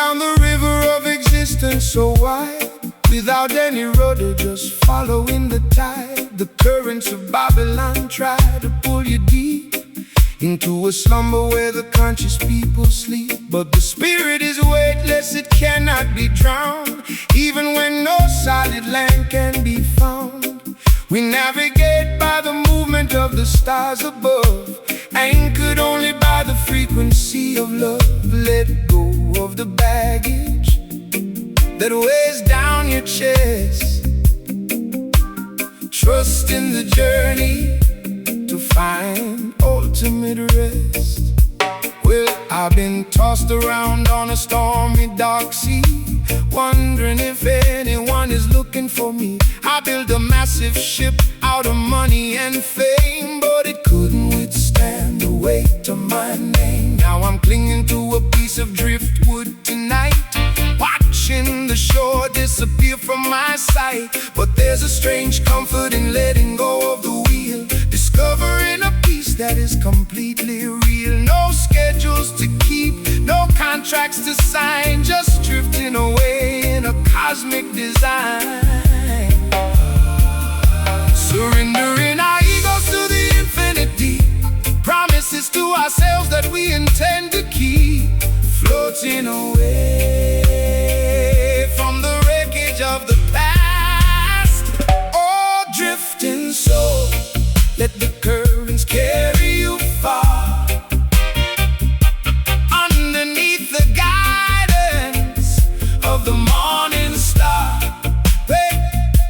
down the river of existence so wide, without any rudder, just following the tide. The currents of Babylon try to pull you deep into a slumber where the conscious people sleep. But the spirit is weightless, it cannot be drowned, even when no solid land can be found. We navigate by the movement of the stars above, anchored only by the frequency of love. Let go of the baggage that weighs down your chest. Trust in the journey to find ultimate rest. Well, I've been tossed around on a stormy, dark sea, wondering if anyone is looking for me. I built a massive ship out of money and fame, but it couldn't withstand the weight of my name. Now I'm clinging to a piece of driftwood tonight, watching the shore disappear from my sight. But there's a strange comfort in letting go of the wheel, discovering a peace that is completely real. No schedules to keep, no contracts to sign, just drifting away in a cosmic design. Surrendering our egos to the infinite deep, promises to ourselves that we intend to keep. Floating away from the wreckage of the past, or drifting so, let the currents carry you far, underneath the guidance of the morning star.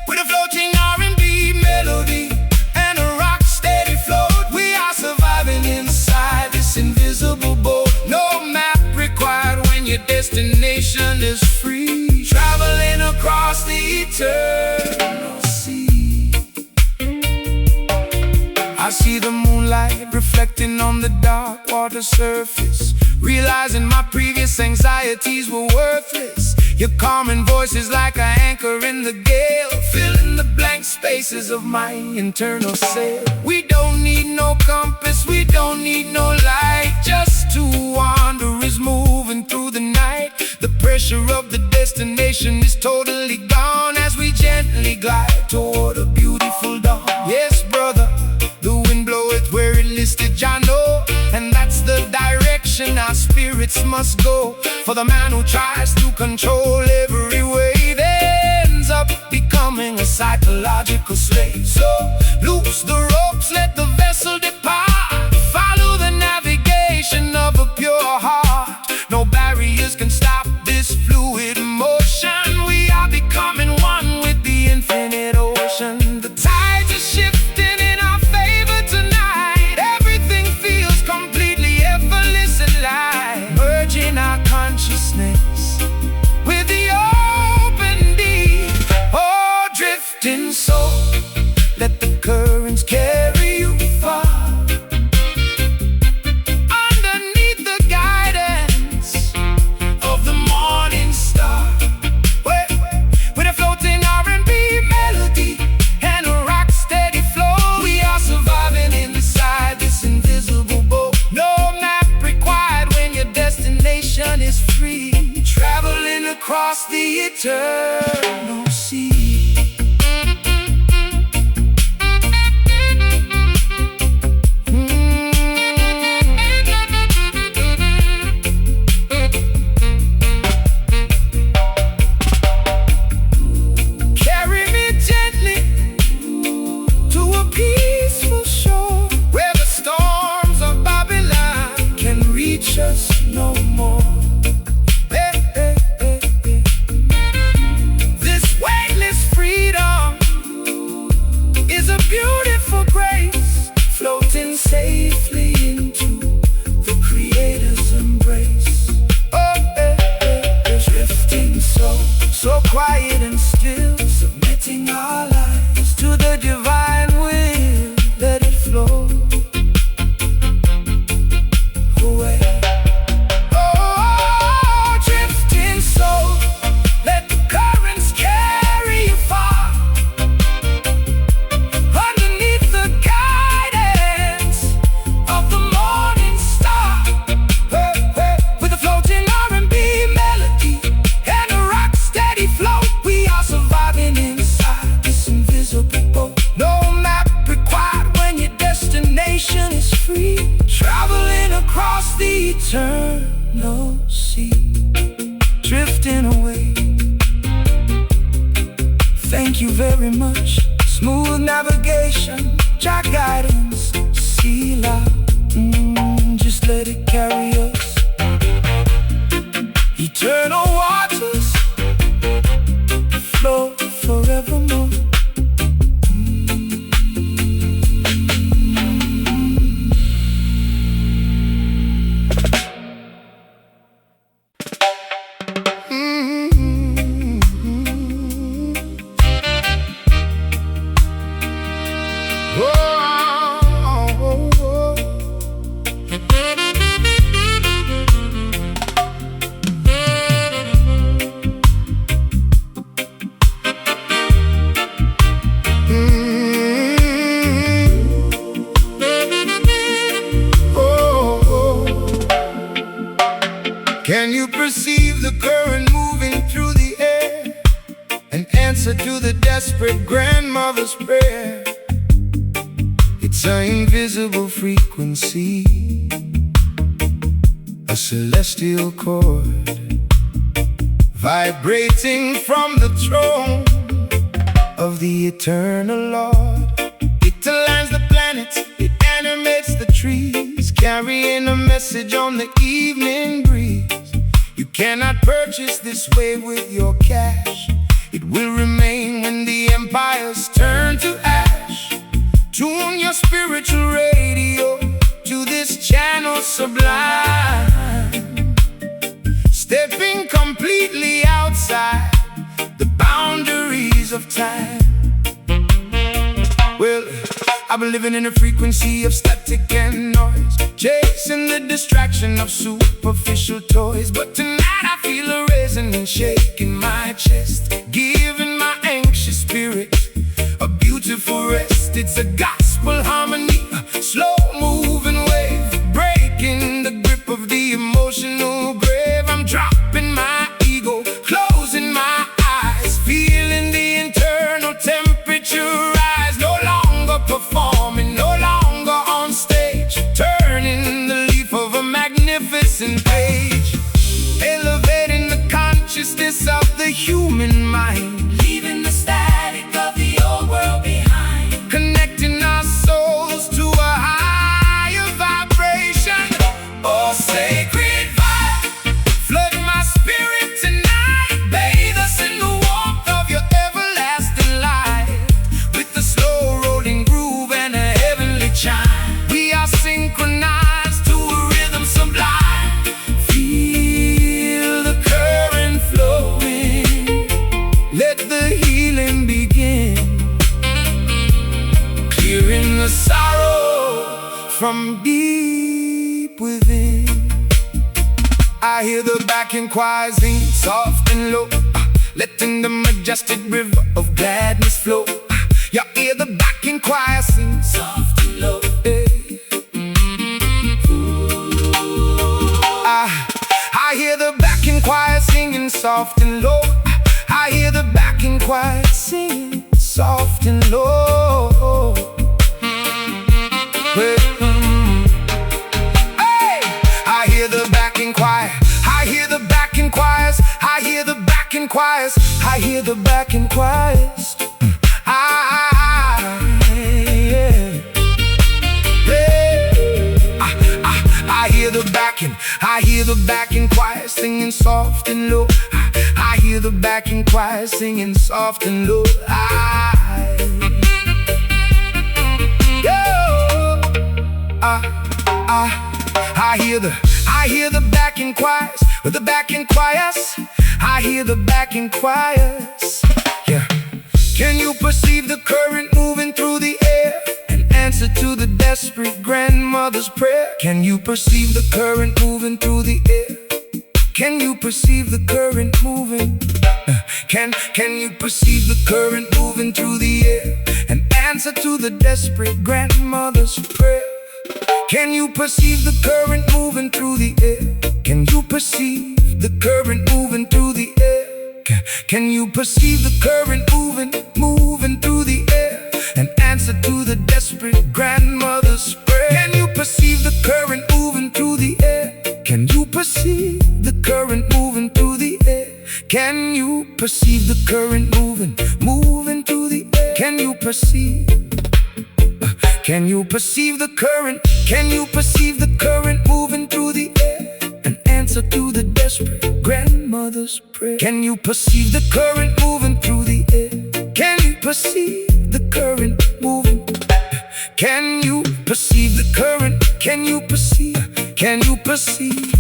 With a floating R&B melody and a rock steady float, we are surviving inside this invisible boat. No map required when your destination is free, traveling across the eternal sea. I see the moonlight reflecting on the dark water surface, realizing my previous anxieties were worthless. Your calming voice is like an anchor in the gale, filling the blank spaces of my internal sail. We don't need no compass, we don't need no light, just two wanderers moving through the night. The pressure of the destination is totally gone as we gently glide toward a beautiful dawn. Yes, brother, the wind bloweth where it listed, I know, and that's the direction our spirits must go. For the man who tries to control every wave ends up becoming a psychological slave. So loose the ropes, let the vessel depart, follow the navigation of a pure heart. No barriers can stop this fluid motion, we are becoming one with the infinite ocean. The tides are shifting in our favor tonight, everything feels completely effortless and light, merging our consciousness with the open deep. Oh, drifting so, let the currents carry you far, underneath the guidance of the morning star. With a floating R&B melody and a rock steady flow, we are surviving inside this invisible boat. No map required when your destination is free, traveling across the eternal sea. Carry me gently to a peaceful shore, where the storms of Babylon can reach us no more. This weightless drifting away. Thank you very much. Smooth navigation, Jah guidance, sea loud. Just let it carry us. Eternal waters flow forevermore. Can you perceive the current moving through the air? An answer to the desperate grandmother's prayer. It's an invisible frequency, a celestial chord, vibrating from the throne of the eternal Lord. It aligns the planets, it animates the trees, carrying a message on the evening breeze. You cannot purchase this wave with your cash. It will remain when the empires turn to ash. Tune your spiritual radio to this channel sublime, stepping completely outside the boundaries of time. Well, I've been living in a frequency of static and noise, chasing the distraction of superficial toys. But tonight I feel a resonance shaking my chest, giving my anxious spirit a beautiful rest. It's a gospel harmony, a slow moving wave, breaking the grip of the emotional grave. I'm dropping my ego, closing my eyes, feeling the internal temperature rise. No longer performing, no longer on stage, turning the leaf of a magnificent page, elevating the consciousness of the human mind, leaving the static of the old world behind, connecting our souls to a higher vibration. Oh, sacred vibe, flood my spirit tonight, bathe us in the warmth of your everlasting light, with the slow rolling groove and a heavenly chime. We are synchronized to a rhythm sublime. Feel the current flowing, let the healing begin, clearing the sorrow from deep within. I hear the backing choir sing soft and low, letting the majestic river of gladness flow. You hear the backing choir sing soft and low. I hear the backing choir singing soft and low. I hear the backing choir singing soft and low. Hey, I hear the backing choir, I hear the backing choirs, I hear the backing choirs, I hear the backing choirs. I hear the backing choir singing soft and low. I hear the backing choir singing soft and low. I hear the backing choirs, the backing choirs. I hear the backing choirs. Yeah. Can you perceive the current moving through the air? An answer to the desperate grandmother's prayer. Can you perceive the current moving through the air? Can you perceive the current moving? Can you perceive the current moving through the air? An answer to the desperate grandmother's prayer. Can you perceive the current moving through the air? Can you perceive the current moving through the air? Can you perceive the current moving through the air? An answer to the desperate grandmother's prayer. Can you perceive the current moving through the air? Can you perceive the current moving through the air? Can you perceive the current moving through the air? Can you perceive? Can you perceive the current? Can you perceive the current moving through the air? An answer to the desperate grandmother's prayer. Can you perceive the current moving through the air? Can you perceive the current moving? Can you perceive the current? Can you perceive? Can you perceive?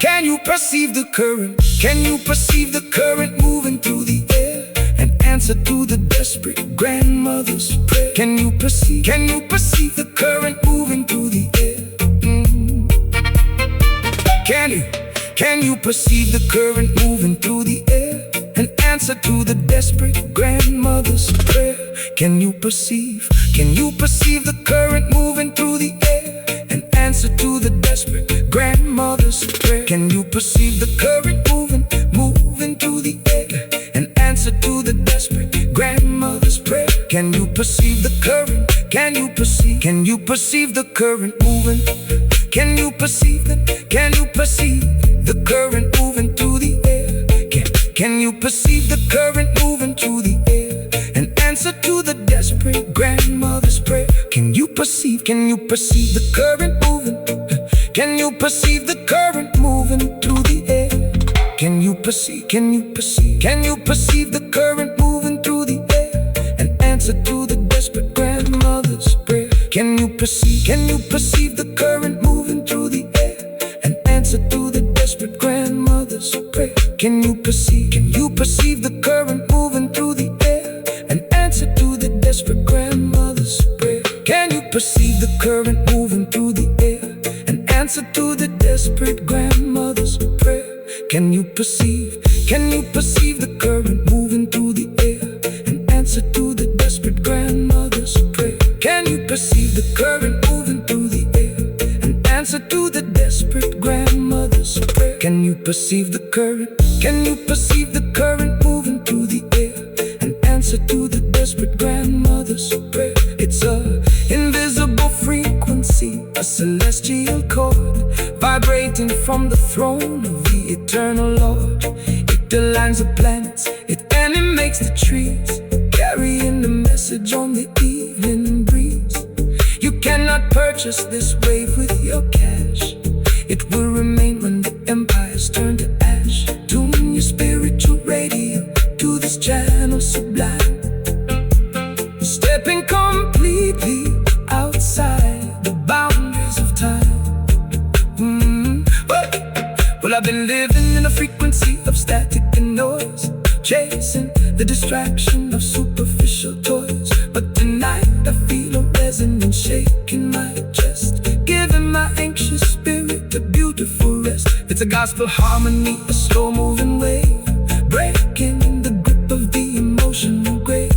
Can you perceive the current? Can you perceive the current moving through the air? An answer to the desperate grandmother's prayer. Can you perceive? Can you perceive the current moving through the air? Can you perceive the current moving through the air? An answer to the desperate grandmother's prayer. Can you perceive? Can you perceive the current moving through the air? An answer to the desperate grandmother's prayer. Can you perceive the current moving through the air? An answer to the desperate grandmother's prayer. Can you perceive the current? Can you perceive? Can you perceive the current moving? Can you perceive it? Can you perceive the current moving through the air? Can you perceive the current moving through the air? An answer to the desperate grandmother's prayer. Can you perceive? Can you perceive the current moving? Can you perceive the current moving through the air? Can you perceive? Can you perceive? Can you perceive the current moving through the air? An answer to the desperate grandmother's prayer. Can you perceive? Can you perceive the current moving through the air? An answer to the desperate grandmother's prayer. Can you perceive? Can you perceive the current moving through the air? An answer to the desperate grandmother's prayer. Can you perceive the current moving through the air? An answer to the desperate grandmother's prayer. Can you perceive? Can you perceive the current moving through the air? An answer to the desperate grandmother's prayer. Can you perceive the current moving through the air? An answer to the desperate grandmother's prayer. Can you perceive the current? Can you perceive the current moving through the air? An answer to the desperate grandmother's prayer. It's a invisible frequency, a celestial chord, vibrating from the throne of the eternal Lord. It aligns the planets, it animates the trees, carrying the message on the evening breeze. You cannot purchase this wave with your cash. It will remain when the empires turn to ash. Tune your spiritual radio to this channel sublime, stepping completely outside the boundaries of time. Well, I've been living in a frequency of static and noise, chasing the distraction of superficial toys. But tonight I feel a resonance shaking my chest, giving my anxious spirit a beautiful rest. It's a gospel harmony, a slow-moving wave, breaking the grip of the emotional grave.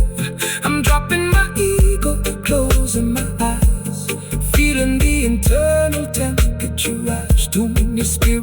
I'm dropping my ego, closing my eyes, feeling the internal temperature rise. Tune your spirit.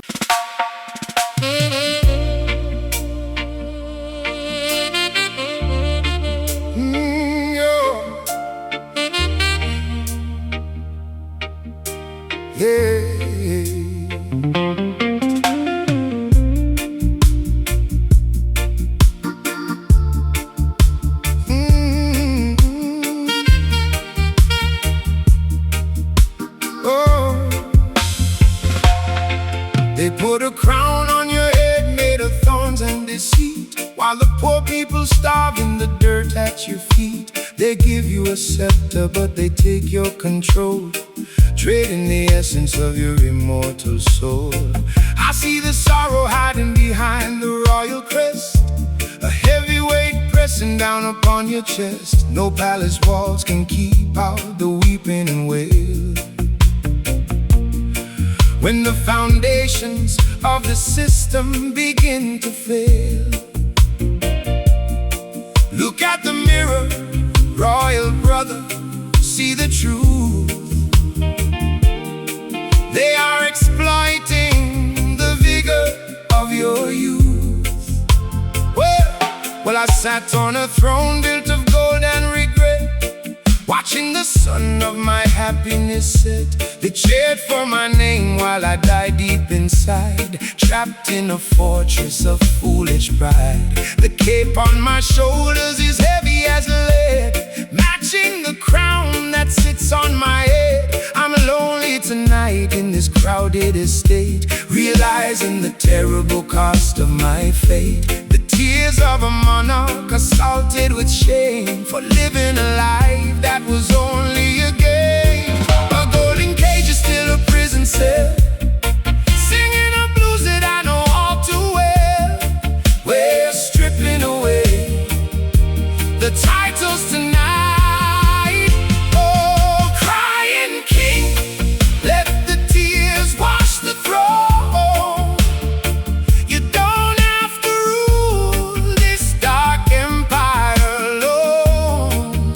They put a crown on your head made of thorns and deceit, while the poor people starve in the dirt at your feet. They give you a scepter, but they take your control, trading the essence of your immortal soul. I see the sorrow hiding behind the royal crest, a heavy weight pressing down upon your chest. No palace walls can keep out the weeping and wail. When the foundations of the system begin to fail, look at the mirror, royal brother, see the truth. They are exploiting the vigor of your youth. Well, I sat on a throne built of gold and regret, watching the sun of my happiness set. They cheered for my name while I died deep inside, trapped in a fortress of foolish pride. The cape on my shoulders is heavy as lead, matching the crown that sits on my head. I'm lonely tonight in this crowded estate, realizing the terrible cost of my fate. The tears of a monarch assaulted with shame for living a life that was only a game. A golden cage is still a prison cell, singing a blues that I know all too well. We're stripping away the titles tonight. Oh, crying king, let the tears wash the throne. You don't have to rule this dark empire alone.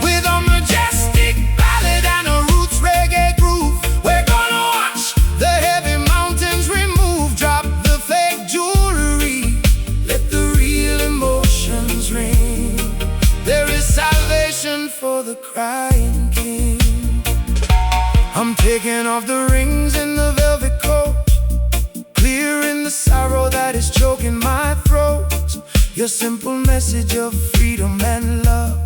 With a majestic ballad and a roots reggae groove, we're gonna watch the heavy mountains remove. Drop the fake jewelry, let the real emotions ring. There is salvation for the crying king. I'm taking off the rings in the velvet coat, clearing the sorrow that is choking my throat. Your simple message of freedom and love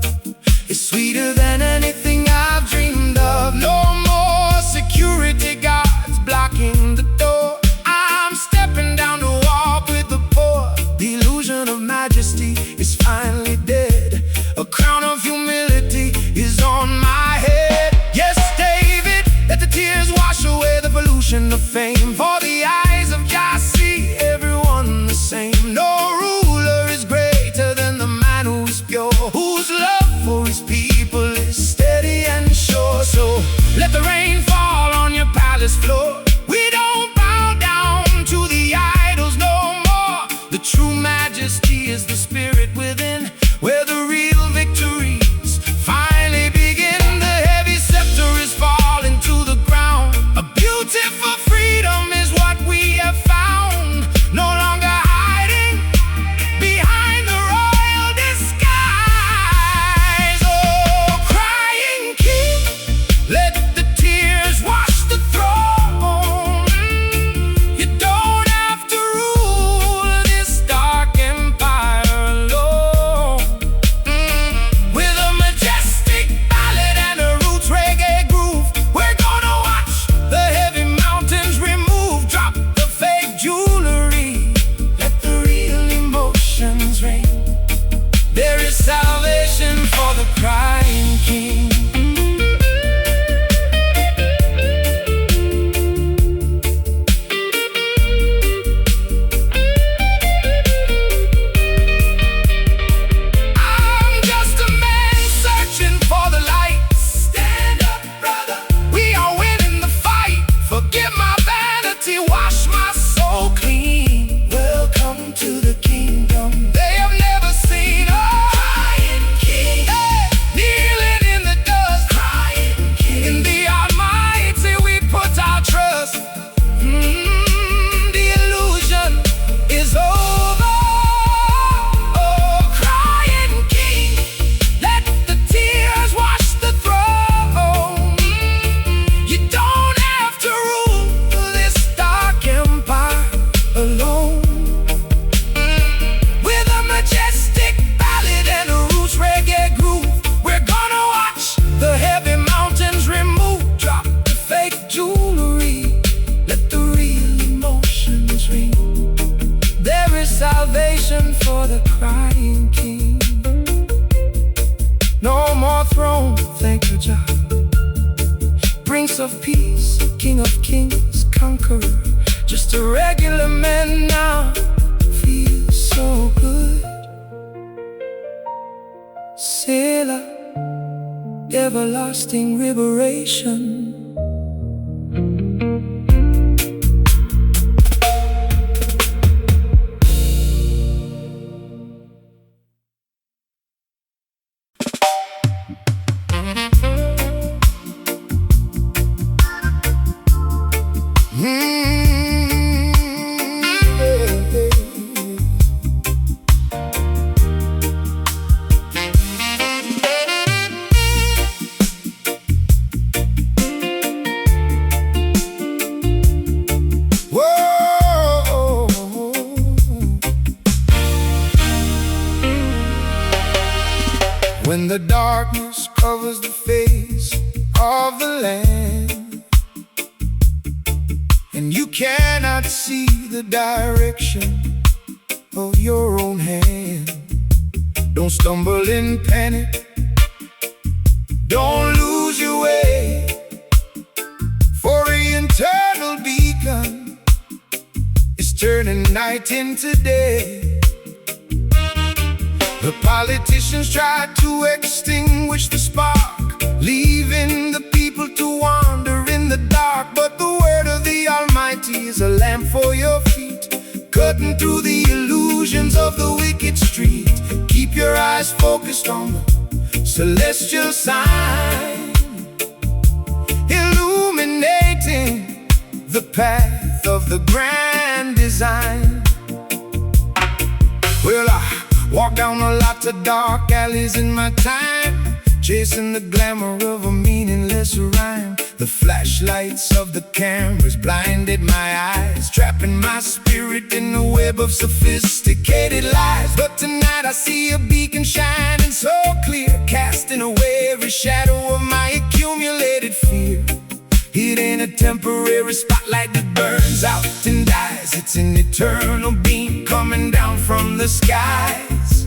is sweeter than anything I've dreamed of. No more security guards blocking the door. I'm stepping down to walk with the poor. The illusion of majesty is finally dead. A crown of humility is on my head. Yes, David, let the tears wash away the pollution of fame. For the eyes of Jah see everyone the same. No ruler is greater than the man who's pure, whose love for his people is steady and sure. So let the rain fall on your palace floor. We don't bow down to the idols no more. The true majesty is the spirit within, where the real victories finally begin. The heavy scepter is falling to the ground. A beautiful freedom is what we have found. No longer hiding behind the royal disguise. Oh, crying king, let the tears wash the throne. You don't have to rule this dark empire alone. With a majestic ballad and a roots reggae groove, we're gonna watch the heavy mountains remove. Drop the fake jewelry, let the real emotions ring. There is salvation for the crying king. I'm just a man searching for the light. Stand up, brother, we are winning the fight. Forgive my vanity, wash my soul clean. Welcome to the kingdom they have never seen. Oh, crying king, hey, kneeling in the dust. Crying king, in the Almighty we put our trust. The illusion is over. Oh, crying king, let the tears wash the throne. You don't have to rule this dark empire alone. With a majestic ballad and a roots reggae groove, we're gonna watch the heavy mountains remove. Drop the fake jewelry, let the real emotions ring. There is salvation for the crying king. No more throne, thank you, Jah. Prince of peace, King of kings, conqueror. Just a regular man now, feels so good. Sailor, everlasting liberation. darkness covers the face of the land, and you cannot see the direction of your own hand. Don't stumble in panic, don't lose your way, for the internal beacon is turning night into day. The politicians try to extinguish the spark, leaving the people to wander in the dark. But the word of the Almighty is a lamp for your feet, cutting through the illusions of the wicked street. Keep your eyes focused on the celestial sign, illuminating the path of the grand design. Well, I walk down a lot of dark alleys in my time, chasing the glamour of a meaningless rhyme. The flashlights of the cameras blinded my eyes, trapping my spirit in a web of sophisticated lies. But tonight I see a beacon shining so clear, casting away every shadow of my accumulated fear. It ain't a temporary spotlight that burns out and dies, it's an eternal beam coming down from the skies.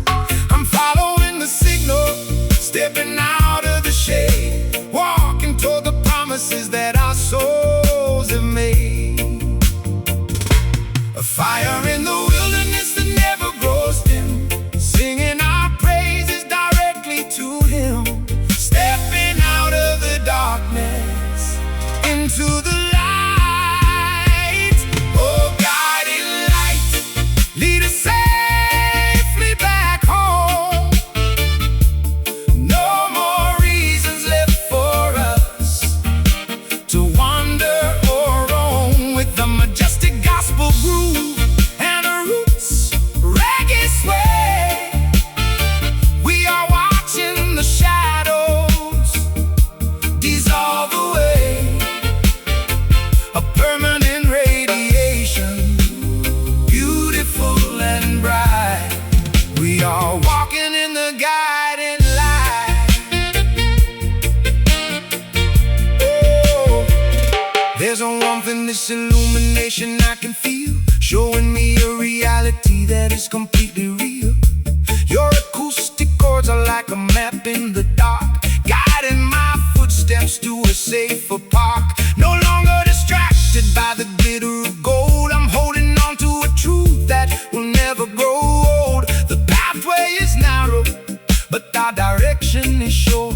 I'm following the signal, stepping out of the shade, walking toward the promises that our souls have made. A fire in the wilderness that never grows dim, singing our praises directly to Him. Stepping out of the darkness into the light. Oh, guiding light, lead us safely back home. No more reasons left for us to wander or roam, with the majestic gospel groove and a roots reggae sway. We are watching the shadows dissolve away, a permanent radiation, beautiful and bright. We are walking in the guiding light. Oh, there's a warmth in this illumination I can feel, showing me a reality that is completely real. Your acoustic chords are like a map in the dark, guiding my footsteps to a safer park. No longer distracted by the glitter of gold, I'm holding on to a truth that will never grow old. The pathway is narrow, but our direction is sure,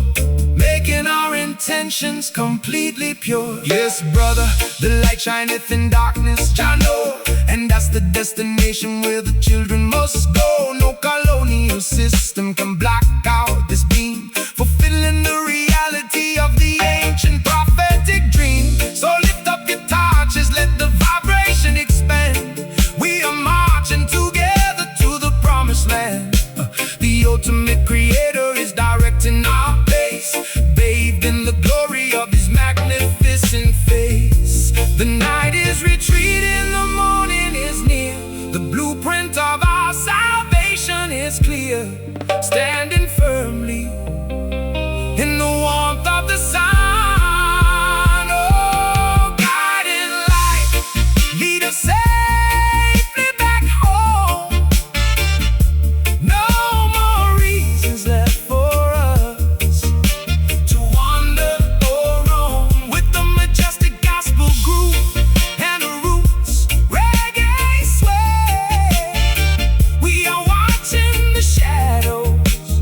making our intentions completely pure. Yes, brother, the light shineth in darkness, Jah know, and that's the destination where the children must go. No colonial system can block out this beam, fulfilling the reality of the ancient prophetic dream. So lift up your torches, let the vibration expand. We are marching together to the promised land. The ultimate creator is directing our pace, bathed in the glory of His magnificent face. The night is retreating, the morning is near, the blueprint of our salvation is clear. Standing firmly in the warmth of the sun. Oh, guiding light, lead us safely back home. No more reasons left for us to wander or roam, with the majestic gospel groove and the roots reggae sway. We are watching the shadows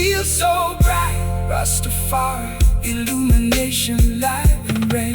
feels so bright. Rastafari, illumination, light and rain.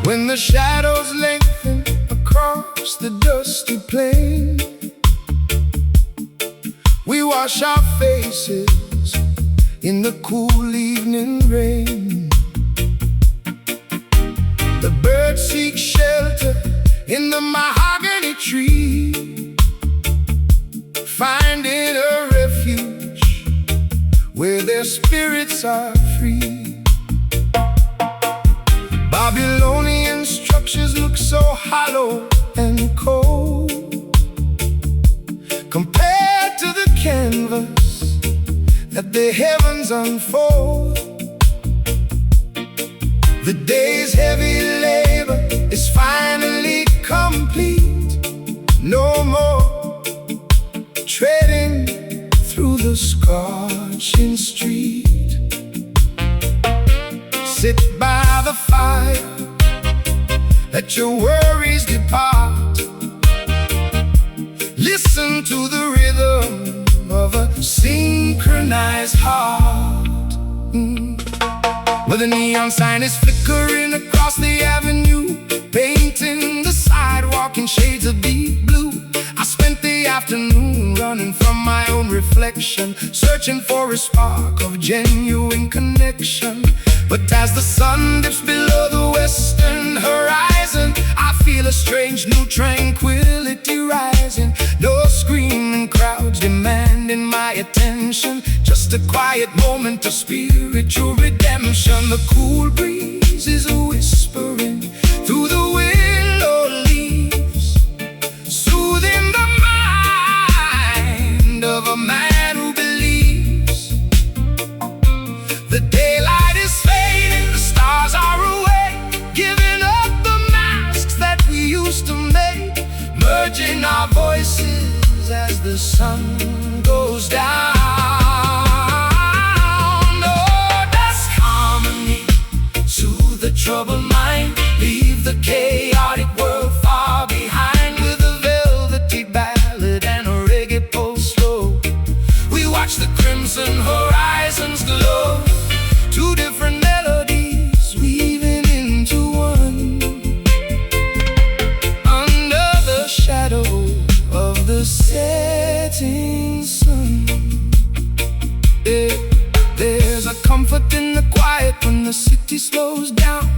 When the shadows lengthen across the dusty plain, we wash our faces in the cool evening rain. The birds seek shelter in the mahogany tree, finding a refuge where their spirits are free. Babylonian structures look so hollow and cold compared to the canvas that the heavens unfold. The day's heavy labor is finally complete. No more treading through the scorching street. Sit by the fire, let your worries depart. Listen to the rhythm of a synchronized heart. Where the neon sign is flickering across the avenue, painting the sidewalk in shades of deep blue. I spent the afternoon running from my own reflection, searching for a spark of genuine connection. But as the sun dips below the western horizon, I feel a strange new tranquility rising. No screaming crowds demanding my attention, just a quiet moment of spiritual redemption. The cool breeze is whispering through the willow leaves, soothing the mind of a man who believes. The daylight is fading, the stars are away, giving up the masks that we used to make, merging our voices as the sun goes down. Oh, dusk harmony, soothe the troubled mind, leave the chaotic world far behind. With a velvety ballad and a reggae pulse slow, we watch the crimson horizons glow. Two different melodies weaving into one, under the shadow of the setting sun. There's a comfort in the quiet when the city slows down,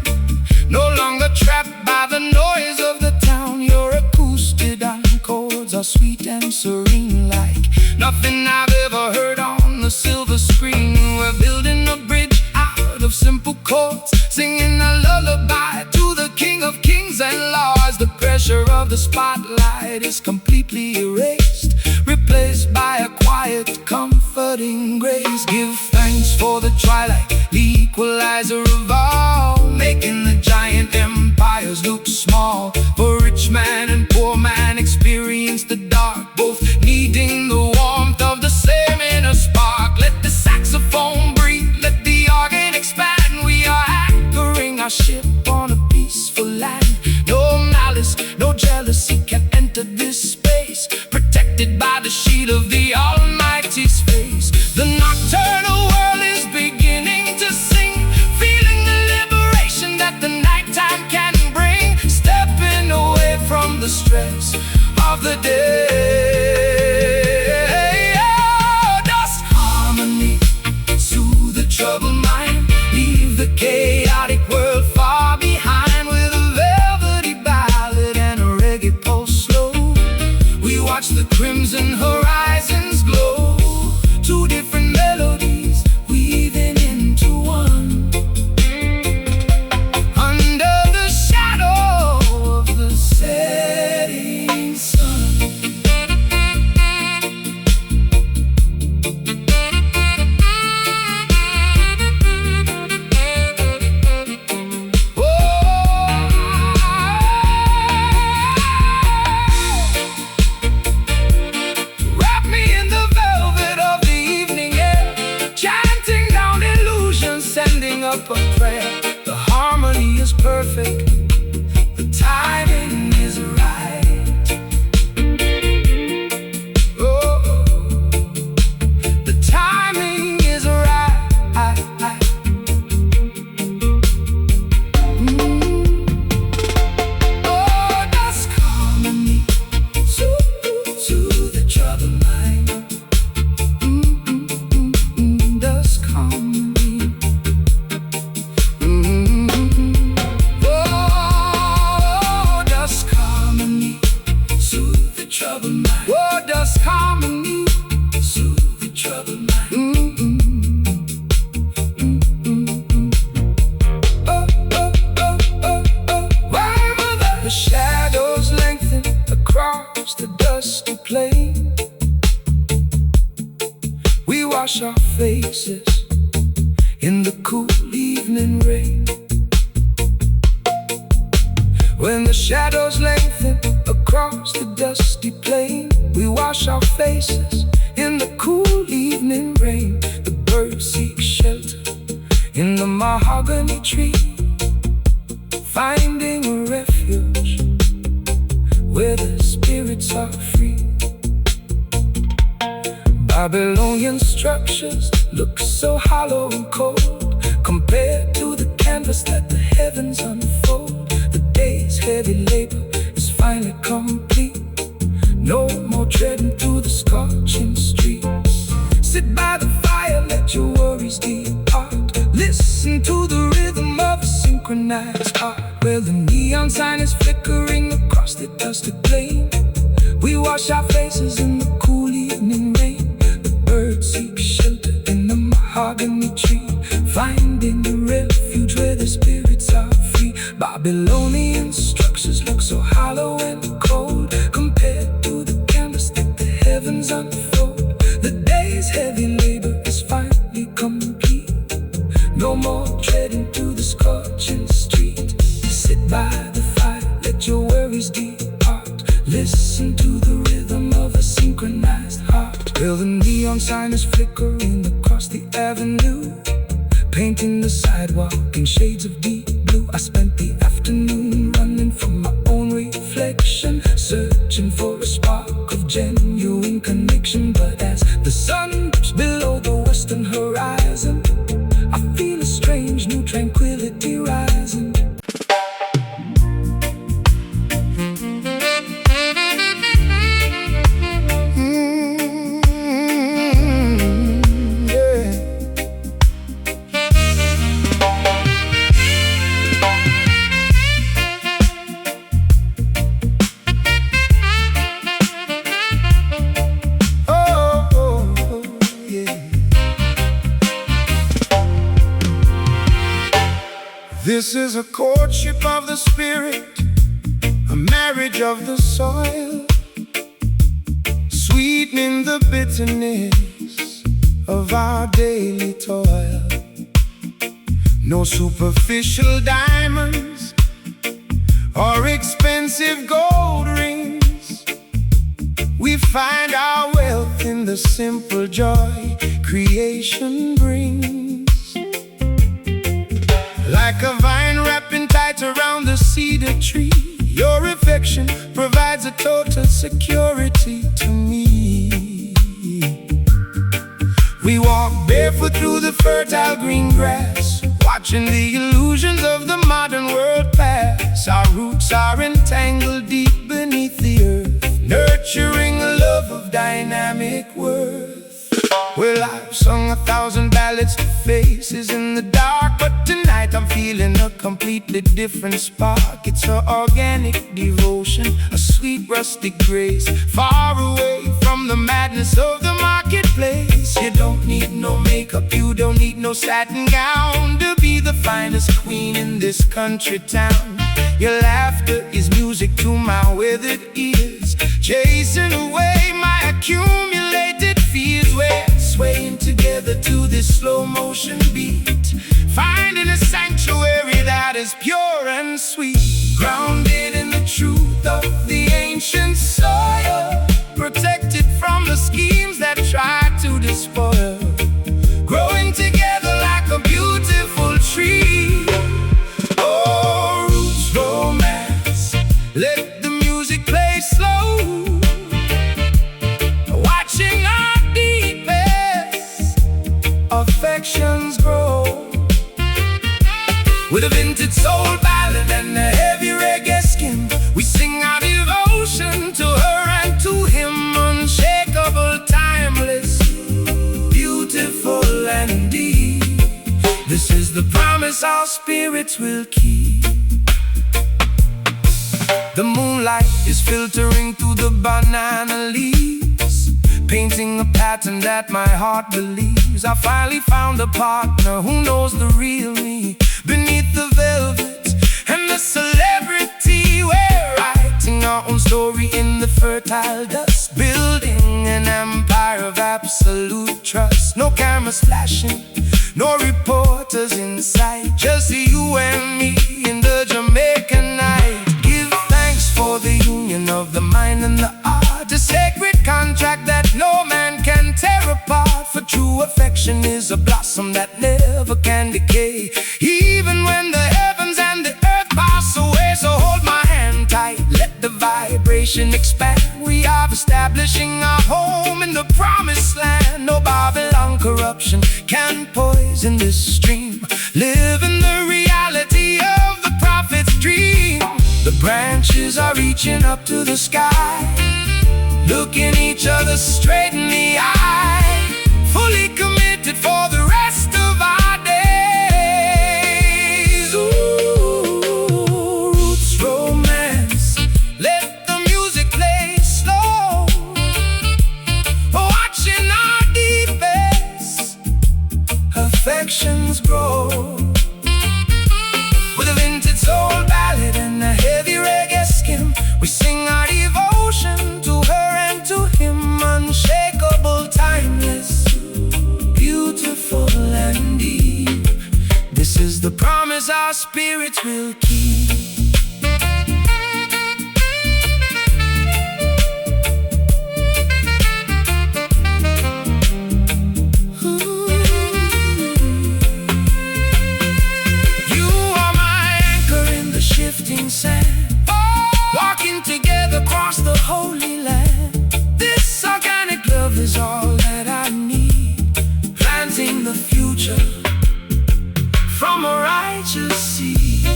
no longer trapped by the noise of the town. Your acoustic chords are sweet and serene, like nothing I've ever heard on the silver screen. We're building a bridge out of simple chords, singing a lullaby to the King of Kings and Lords. The pressure of the spotlight is completely erased, replaced by a quiet, comforting grace. Give thanks for the twilight, the equalizer of all, making the giant empires look small. For rich man and poor man experience the dark, both needing the warmth of the same inner spark. Let the saxophone breathe, let the organ expand. We are anchoring our ship on a peaceful land. No malice, no jealousy can enter this space, protected by the shield of the Almighty's face. The nocturnal world is beginning to sing, feeling the liberation that the nighttime can bring, stepping away from the stress of the day. Oh, dusk harmony, soothe the troubled mind, leave the chaotic world far lifting up a prayer. The harmony is perfect, the timing is right. Oh, the timing is right. Oh, dust harmony, soothe the troubled mind. Dust harmony. Oh, dust harmony, soothe the troubled mind. Oh, dust harmony, soothe the troubled mind. Wherever the shadows lengthen across the dusty plain, we wash our faces in the cool evening rain. When the shadows lengthen across the dusty plain, we wash our faces in the cool evening rain. The birds seek shelter in the mahogany tree, finding a refuge where the spirits are free. Babylonian structures look so hollow and cold compared to the canvas that the heavens unfold. The day's heavy labor is finally complete. No more treading through the scorching streets. Sit by the fire, let your worries depart. Listen to the rhythm of a synchronized heart. Where the neon sign is flickering across the dusty plain, we wash our faces in the cool evening rain. The birds seek shelter in the mahogany tree, finding a refuge where the spirits are free. Babylonian structures look so hollow and cold compared to the canvas that the heavens unfold. The day's heavy labor is finally complete. No more treading through the scorching street. Sit by the fire, let your worries depart. Listen to the rhythm of a synchronized heart. Well, the neon sign is flickering across the avenue, painting the sidewalk in shades of deep blue. I spent the afternoon running from my own reflection, searching for a spark of genuine connection. But as the sun dips below the western horizon, I feel a strange new tranquility rising. This is a courtship of the spirit, a marriage of the soil, sweetening the bitterness of our daily toil. No superficial diamonds or expensive gold rings. We find our wealth in the simple joy creation brings. Like a vine wrapping tight around the cedar tree, your affection provides a total security to me. We walk barefoot through the fertile green grass, watching the illusions of the modern world pass. Our roots are entangled deep beneath the earth, nurturing a love of dynamic worth. Well, I've sung 1,000 ballads to faces in the dark, but tonight I'm feeling a completely different spark. It's an organic devotion, a sweet rustic grace, far away from the madness of the marketplace. You don't need no makeup, you don't need no satin gown to be the finest queen in this country town. Your laughter is music to my withered ears, chasing away my accumulated fears. We're swaying together to this slow motion beat, finding a sanctuary that is pure and sweet, grounded in the truth of the ancient soil, protected from the schemes that try to despoil, growing together like a beautiful tree. With a vintage soul ballad and a heavy reggae skin, we sing our devotion to her and to him. Unshakable, timeless, beautiful and deep. This is the promise our spirits will keep. The moonlight is filtering through the banana leaves, painting a pattern that my heart believes. I finally found a partner who knows the real me. Beneath the velvet and the celebrity, we're writing our own story in the fertile dust, building an empire of absolute trust. No cameras flashing, no reporters in sight, just you and me in the Jamaican night. Give thanks for the union of the mind and the art, a sacred contract that no man can tear apart. For true affection is a blossom that never can decay, even when the heavens and the earth pass away. So hold my hand tight, let the vibration expand. We are establishing our home in the promised land. No Babylon corruption can poison this stream. Live in the reality of the prophet's dream. The branches are reaching up to the sky, looking each other straight in the eye, fully committed for the rest of our days. Ooh, roots romance, let the music play slow, watching our deepest affections grow. With a vintage soul ballad and a heavy reggae skim, we sing our devotion to her and to him. Unshakable, timeless, beautiful and deep. This is the promise our spirits will keep. You are my anchor in the shifting sand, walking together across the holy land. This organic love is all that I need, planting the future from a righteous seed.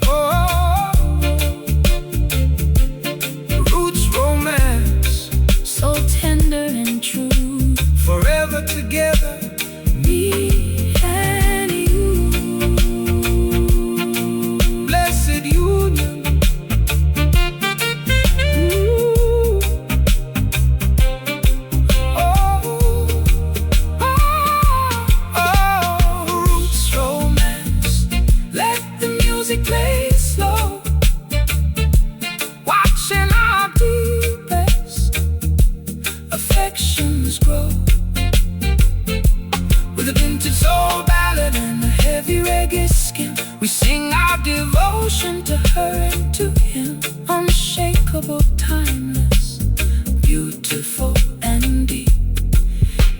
Oh, roots romance, so tender and true, forever together, me and you. blessed union. Ooh. Oh, roots romance, let the music play slow, watching our deepest affections grow. With a vintage soul ballad and a heavy reggae skin, we sing our devotion to her and to him. Unshakable, timeless, beautiful and deep.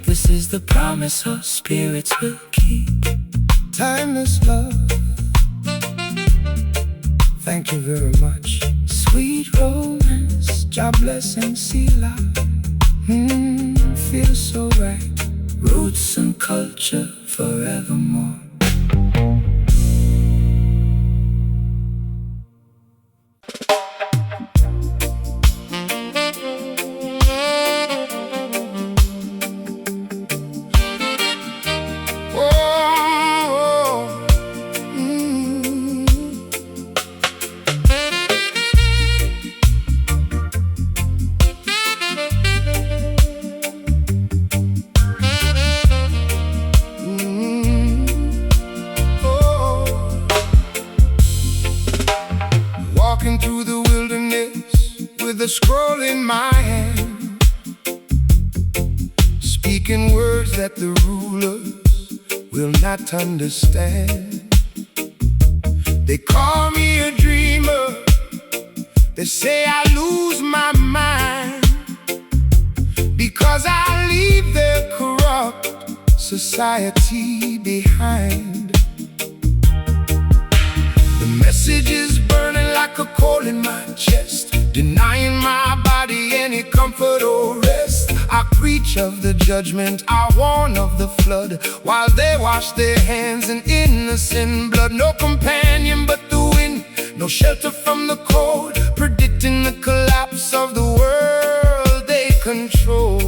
This is the promise our spirits will keep. Timeless love, thank you very much. Sweet romance, God bless and Selah. Feels so right. Roots and culture forevermore. Walking through the wilderness with a scroll in my hand, speaking words that the rulers will not understand. They call me a dreamer, they say I lose my mind, because I leave their corrupt society behind. The message is burning like a coal in my chest, denying my body any comfort or rest. I preach preach of the judgment, I warn of the flood, while they wash their hands in innocent blood. No companion but the wind, no shelter from the cold, predicting the collapse of the world they control.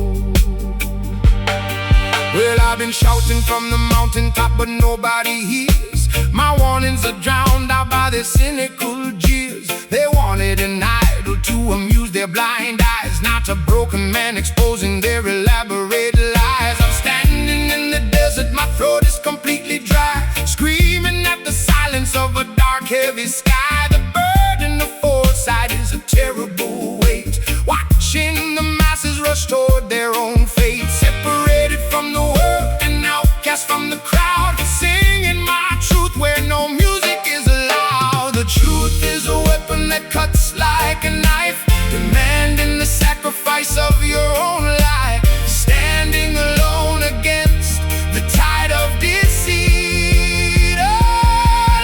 Well, I've been shouting from the mountaintop, but nobody hears. My warnings are drowned out by their cynical jeers. They wanted an idol to amuse their blind eyes, not a broken man exposing their elaborate lies. I'm standing in the desert, my throat is completely dry, screaming at the silence of a dark, heavy sky. The burden of foresight is a terrible weight, watching the masses rush toward their own fate. Separated from the world and outcast from the crowd, singing my truth where no music is allowed. The truth is a weapon that cuts like a knife, demanding the sacrifice of your own life. Standing alone against the tide of deceit. A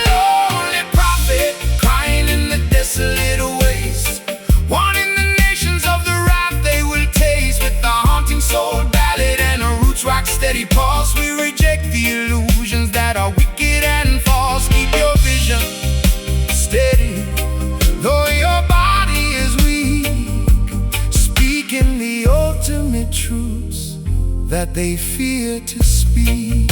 lonely prophet crying in the desolate waste, warning the nations of the wrath they will taste. With a haunting soul ballad and a roots rock steady pulse, we reject the illusions that are wicked and false. Keep your vision steady, though your body is weak, speaking the ultimate truths that they fear to speak.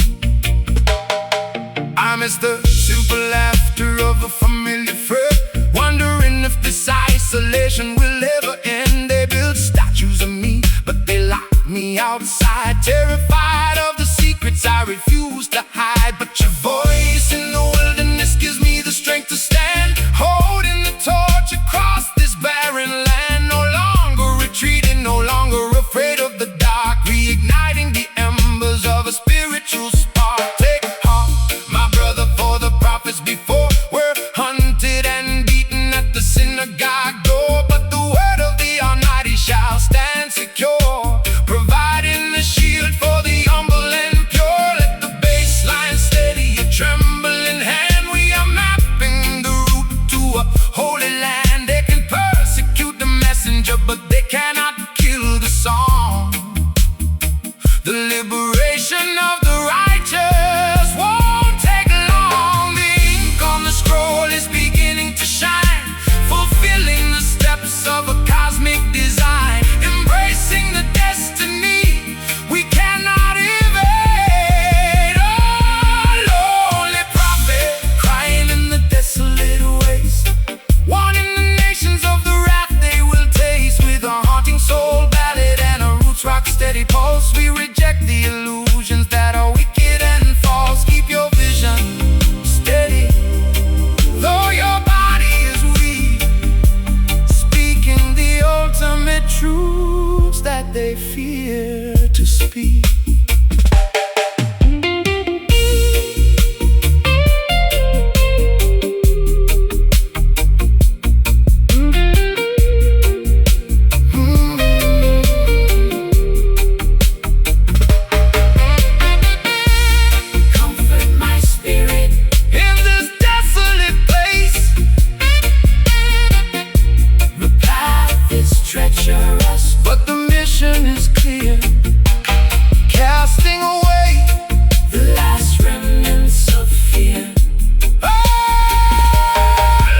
I miss the simple laughter of a familiar friend, wondering if this isolation will ever end. They build statues of me, but they lock me outside, terrified of the secrets I refuse to hide. But your voice in the wilderness gives me the strength to stand, holding the torch across this barren land. No longer retreating, no longer afraid of the dark, reigniting the embers of a spiritual spark. Take heart, my brother, for the prophets before were hunted and beaten at the synagogue door, but the word of the Almighty shall stand secure, providing the shield for the humble and pure. Let the bassline steady a trembling hand. We are mapping the route to a holy land. They can persecute the messenger, but they cannot kill the song. The liberation of the righteous won't take long. The ink on the scroll is beginning to shine, fulfilling the steps of a cosmic design, embracing the destiny we cannot evade. Oh, lonely prophet crying in the desolate waste, warning the nations of the wrath they will taste. With a haunting soul ballad and a roots rock steady pulse, we reject the illusions that are wicked and false. Keep your vision steady, though your body is weak, speaking the ultimate truths that they fear to speak. Comfort my spirit. In this desolate place, The path is treacherous, but the mission is clear, casting away the last remnants of fear.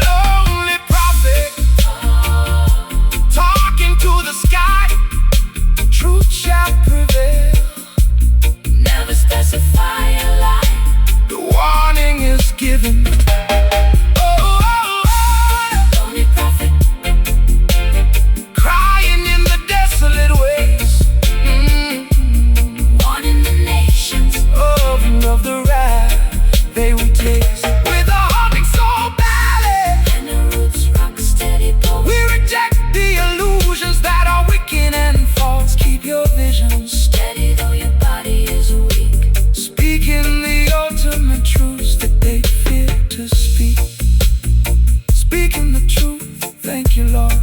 lonely prophet, talking to the sky. Truth shall prevail. Never specify a lie. The warning is given. Lonely prophet, Crying in the desolate ways, warning the nations. of the wrath they will taste. With a haunting soul ballad, And the roots rock steady pulse. we reject the illusions that are wicked and false. Keep your vision Steady though your body is weak. speaking the ultimate truths that they fear to speak. Speaking the truth, thank you, Lord.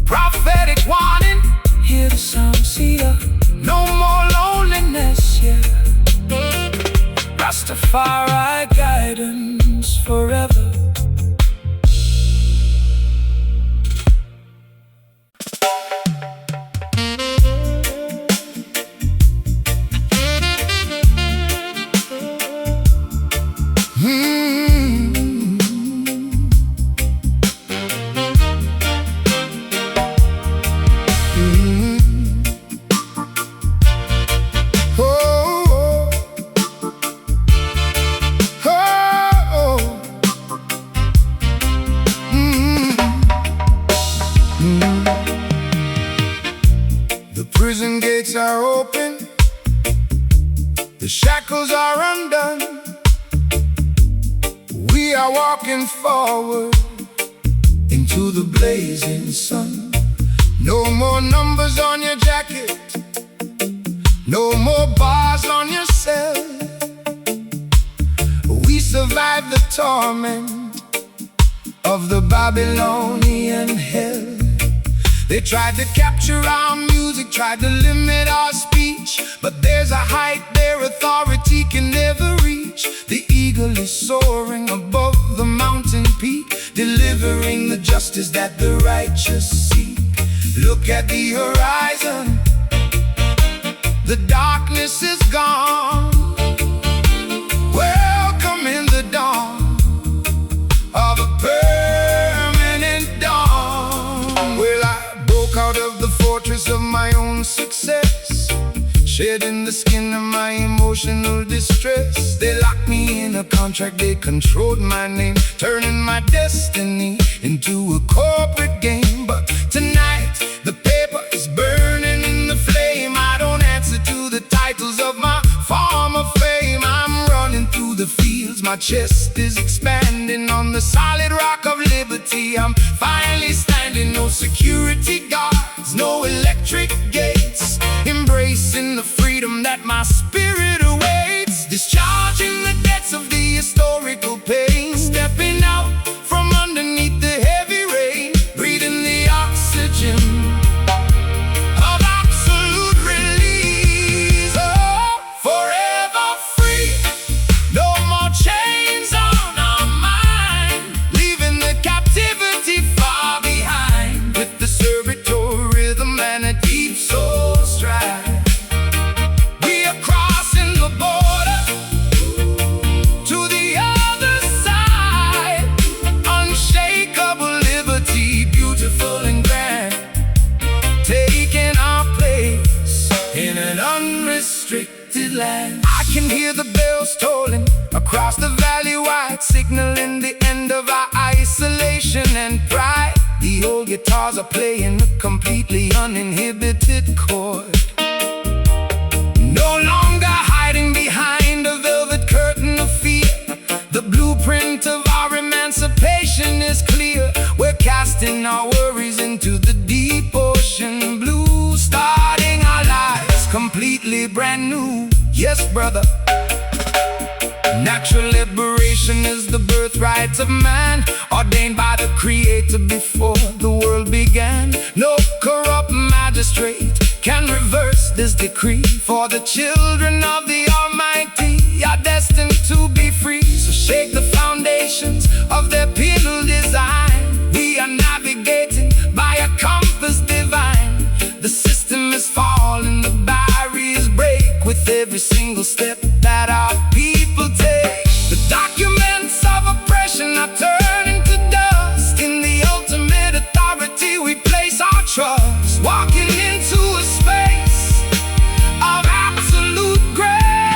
Prophetic warning, hear the sound, cedar. No more loneliness, yeah. Rastafari guidance forever. are walking forward into the blazing sun. No more numbers on your jacket, no more bars on your cell. We survived the torment of the Babylonian hell. They tried to capture our music, tried to limit our speech, but there's a height their authority can never reach. The eagle is soaring above the mountain peak, delivering the justice that the righteous seek. Look at the horizon, the darkness is gone. Welcome in the dawn of a permanent dawn. Well, I broke out of the fortress of my own success, shedding the skin of my emotional distress. They locked me in a contract, they controlled my name, turning my destiny into a corporate game. But tonight, the paper is burning in the flame. I don't answer to the titles of my former fame. I'm running through the fields, my chest is expanding on the solid rock of liberty. I'm finally standing, no security guards, no electric gates, embracing the freedom that my spirit awaits, discharging the debts of the historical pain, stepping out from underneath the heavy rain, breathing the oxygen of absolute release. Oh, forever free, no more chains on our mind, leaving the captivity far behind, with the servitor rhythm and a deep soul stride. We are crossing the border to the other side, unshakable liberty, beautiful and grand, taking our place in an unrestricted land. I can hear the bells tolling across the valley wide, signaling the end of our isolation and pride. The old guitars are playing a completely uninhibited chord, no longer hiding behind a velvet curtain of fear. The blueprint of our emancipation is clear. We're casting our worries into the deep ocean blue, starting our lives completely brand new. Yes, brother. Natural liberation is the birthright of man, ordained by the Creator before the world began. No corrupt magistrate can reverse this decree, for the children of the Almighty are destined to be free. So shake the foundations of their penal design. We are navigating by a compass divine. The system is falling, the barriers break with every single step that our people take. The documents of oppression are turning to dust. In the ultimate authority we place our trust, walking into a space of absolute grace.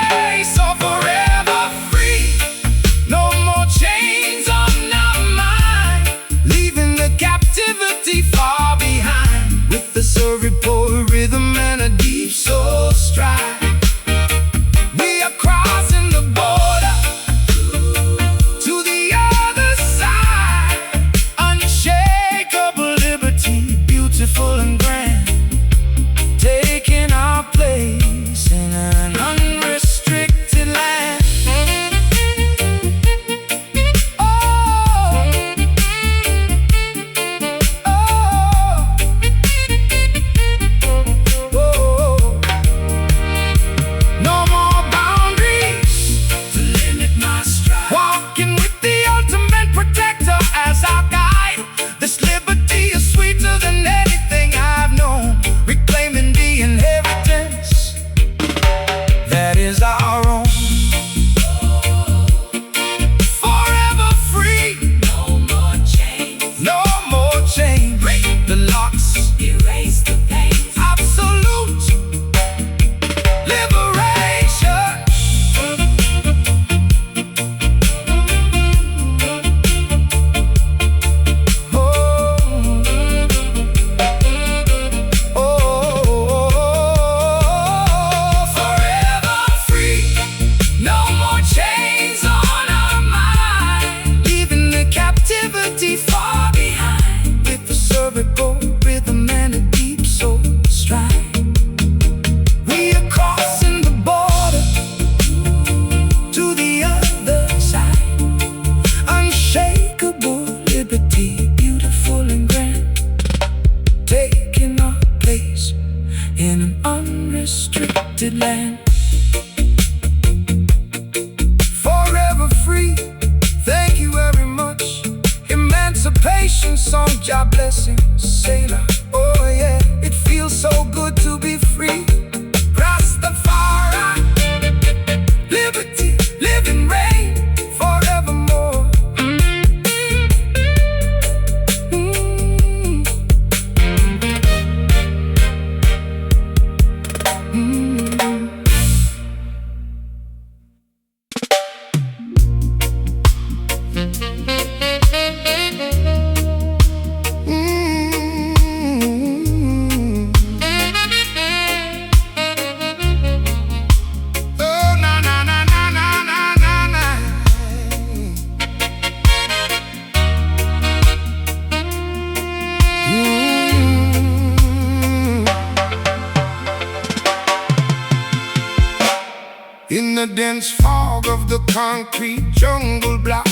blessing, sailor. Oh yeah, it feels so good to be free. Rastafari, liberty, living reign forevermore. In the dense fog of the concrete jungle block,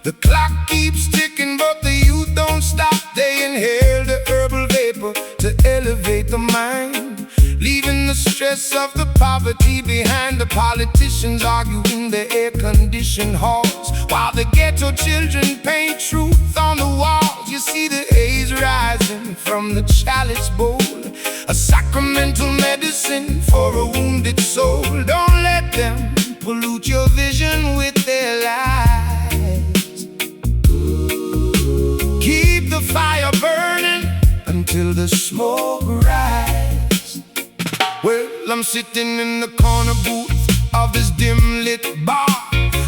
the clock keeps ticking, but the youth don't stop. They inhale the herbal vapor to elevate the mind, leaving the stress of the poverty behind. The politicians argue in the air-conditioned halls, while the ghetto children paint truth on the walls. You see the haze rising from the chalice bowl, a sacramental medicine for a wounded soul. Don't let them pollute your vision with their lies. Keep the fire burning until the smoke rises. Well, I'm sitting in the corner booth of this dim-lit bar,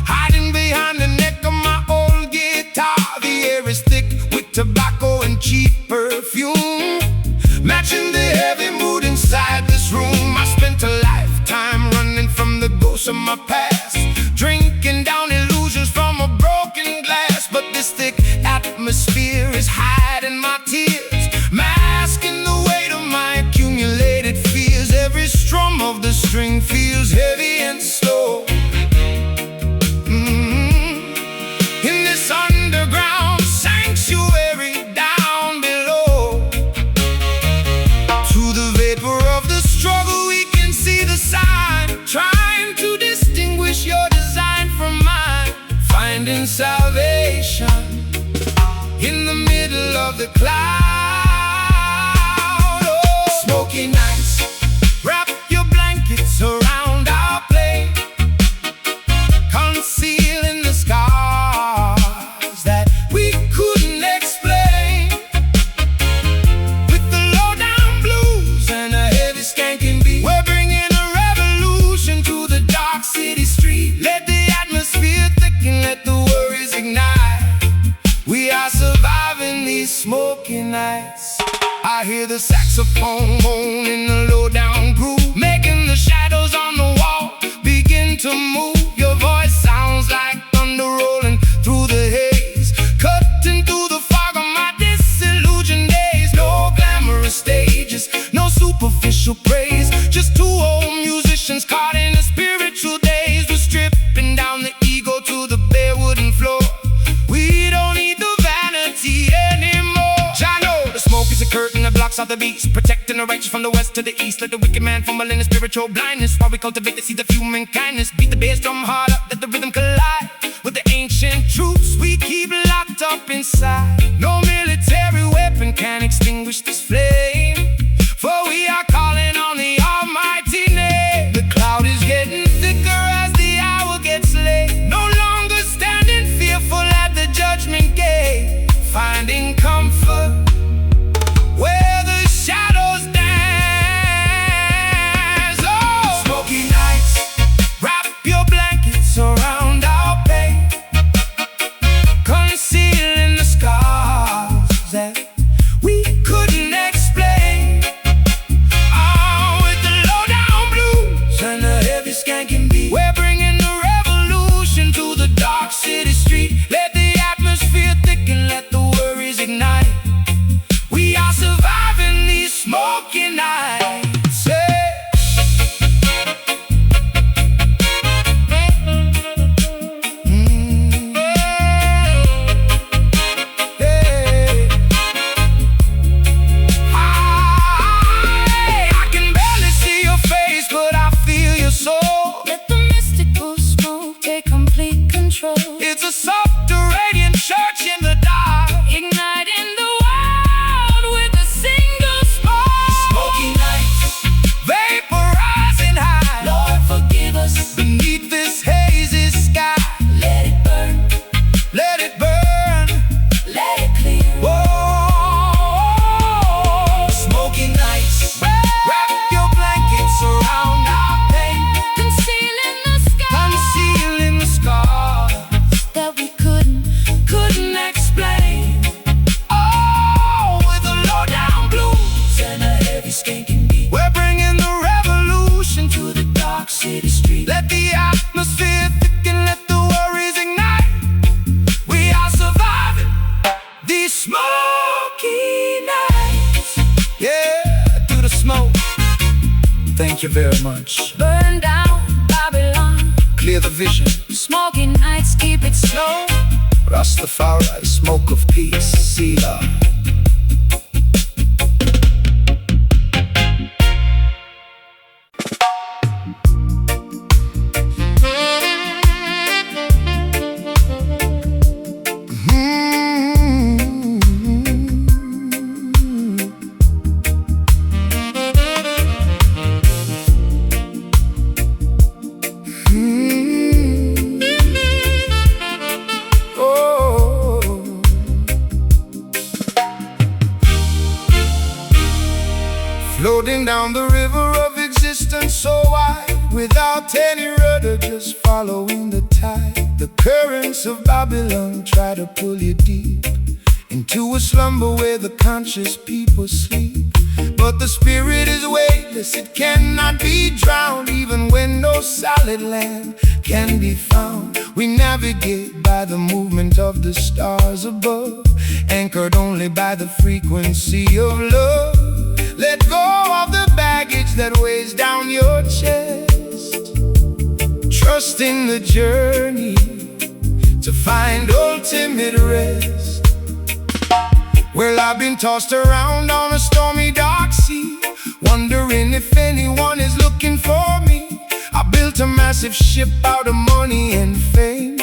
hiding behind the neck of my old guitar. The air is thick with tobacco and cheap perfume, matching the heavy mood inside this room. I spent a lifetime running from the ghosts of my past, drinking down illusions from a broken glass. But this thick atmosphere is hiding my tears, masking the weight of my accumulated fears. Every strum of the string feels heavy and slow. In this underground sanctuary down below, to the vapor of the struggle we can see the sign, trying to distinguish your design from mine, finding salvation in the middle of the cloud. Oh, smoky nights, wrap your blankets around our plane, concealing the scars that we couldn't explain. With the low-down blues and a heavy skanking beat, we're bringing a revolution to the dark city street. Let the atmosphere thicken, let the worries ignite. We are surviving these smoky nights. I hear the saxophone moan in the low-down groove, making the shadows on the wall begin to move. Your voice sounds like thunder rolling through the haze, cutting through the fog of my disillusioned days. No glamorous stages, no superficial praise, just two old musicians caught in a spiritual daze. We're stripping down the ego to the bare wooden floor. We don't need the vanity anymore. I know the smoke is a curtain that blocks out the beats, protecting the righteous from the west to the east. Let the wicked man fumble in the spiritual blindness, while we cultivate the seed of human kindness. Beat the bass drum harder, let the rhythm collide with the ancient truths we keep locked up inside. No military weapon can extinguish this flame, for we are calling on the almighty name. The cloud is getting thicker as the hour gets late, no longer standing fearful at the judgment gate, finding comfort where the shadows dance. Oh, smoky nights, wrap your blankets around our pain, concealing the scars that we couldn't explain. Oh, with the low-down blues and the heavy skanking beat, we're bringing the revolution to the dark city street. Let the atmosphere thicken, let the worries ignite. We are surviving these smoky nights. Hey. Hey. I can barely see your face, but I feel your soul. Let the mystical smoke take complete control. It's a soft, radiant church in the dark, Igniting the world Thank you very much. Burn down Babylon. Clear the vision. Smoky nights keep it slow. Rastafari, smoke of peace, Selah. Floating down the river of existence so wide, without any rudder, just following the tide. The currents of Babylon try to pull you deep into a slumber where the conscious people sleep. But the spirit is weightless, it cannot be drowned. Even when no solid land can be found, we navigate by the movement of the stars above, anchored only by the frequency of love. Let go of the baggage that weighs down your chest. Trust in the journey to find ultimate rest. Well, I've been tossed around on a stormy dark sea, wondering if anyone is looking for me. I built a massive ship out of money and fame,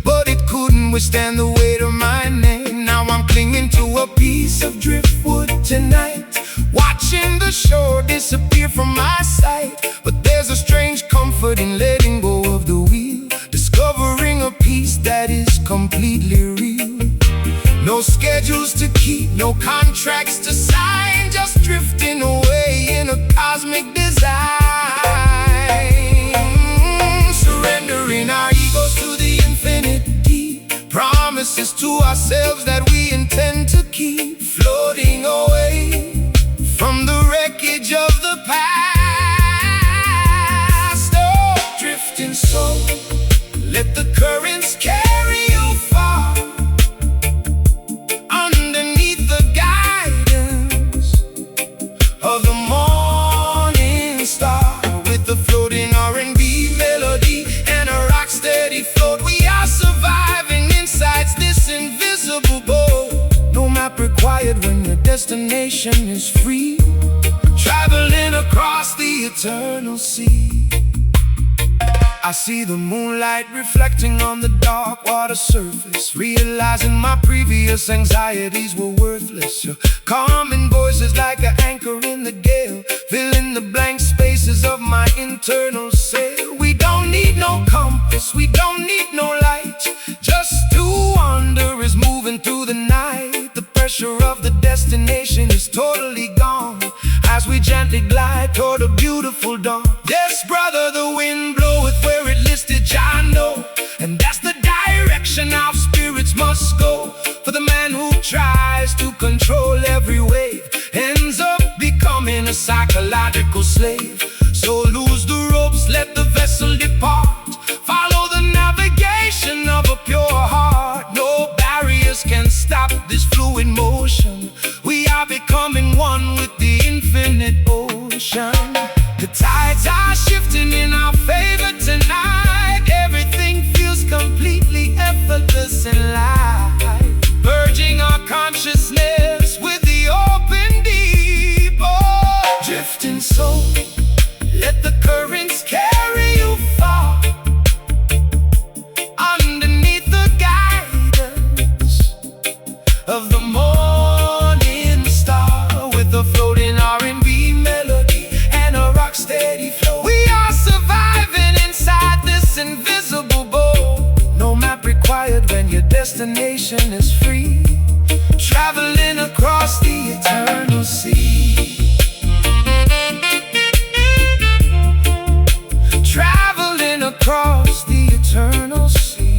but it couldn't withstand the weight of my name. Now I'm clinging to a piece of driftwood tonight, watching the shore disappear from my sight. But there's a strange comfort in letting go of the wheel, discovering a peace that is completely real. No schedules to keep, no contracts to sign, just drifting away in a cosmic design. Surrendering our egos to the infinite deep, promises to ourselves that we intend to keep. Floating away from the wreckage of the past. Oh, drifting so, let the currents carry you far, underneath the guidance of the morning star. With a floating R&B melody and a rock steady float, we are surviving inside this invisible boat. No map required when your destination is free, traveling across the eternal sea. I see the moonlight reflecting on the dark water surface, realizing my previous anxieties were worthless. Your calming voice is like an anchor in the gale, filling the blank spaces of my internal sail. We don't need no compass, we don't need no light, just two wanderers moving through the night. The pressure of the destination is totally gone as we gently glide toward a beautiful dawn. Yes, brother, the wind bloweth where it listed Jah know, and that's the direction our spirits must go. For the man who tries to control every wave ends up becoming a psychological slave. So loose the ropes, let the vessel depart, follow the navigation of a pure heart. No barriers can stop this fluid motion, we are becoming one with the infinite ocean. The tides are shifting in our favor tonight, everything feels completely effortless and light, merging our consciousness with the open deep. Oh, drifting so, let the currents carry you far, underneath the guidance of the morning star. With a floating R&B melody and a rock steady flow, we are surviving inside this invisible boat. No map required when your destination is free, traveling across the eternal sea. Traveling across the eternal sea.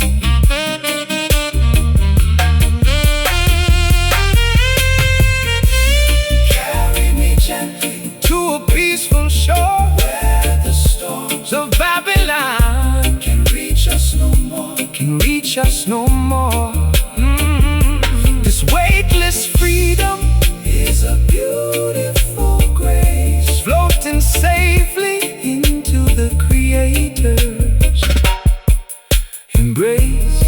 Carry me gently to a peaceful shore, where the storms of Babylon can reach us no more, can reach us no more. This weightless freedom is a beautiful grace, floating safely praise.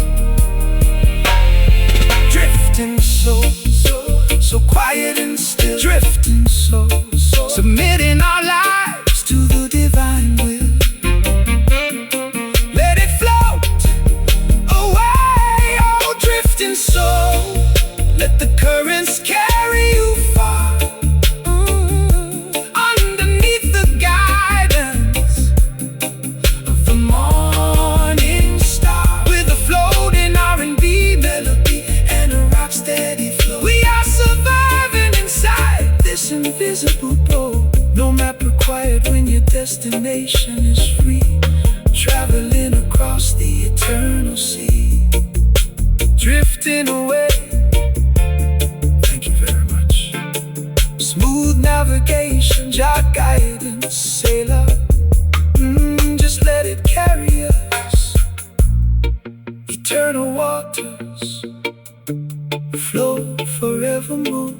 Drifting so quiet and still. Drifting so submitting our lives to the divine will. Let it float away, oh, drifting so. Let the currents carry you far. Underneath the guidance of the morning star, with a floating R&B melody and a rock steady flow. We are surviving inside this invisible boat. No map required when your destination is free. Traveling across the eternal sea. Drifting away. Thank you very much. Smooth navigation, your guidance, sailor. Just let it carry us. Eternal waters flow forevermore.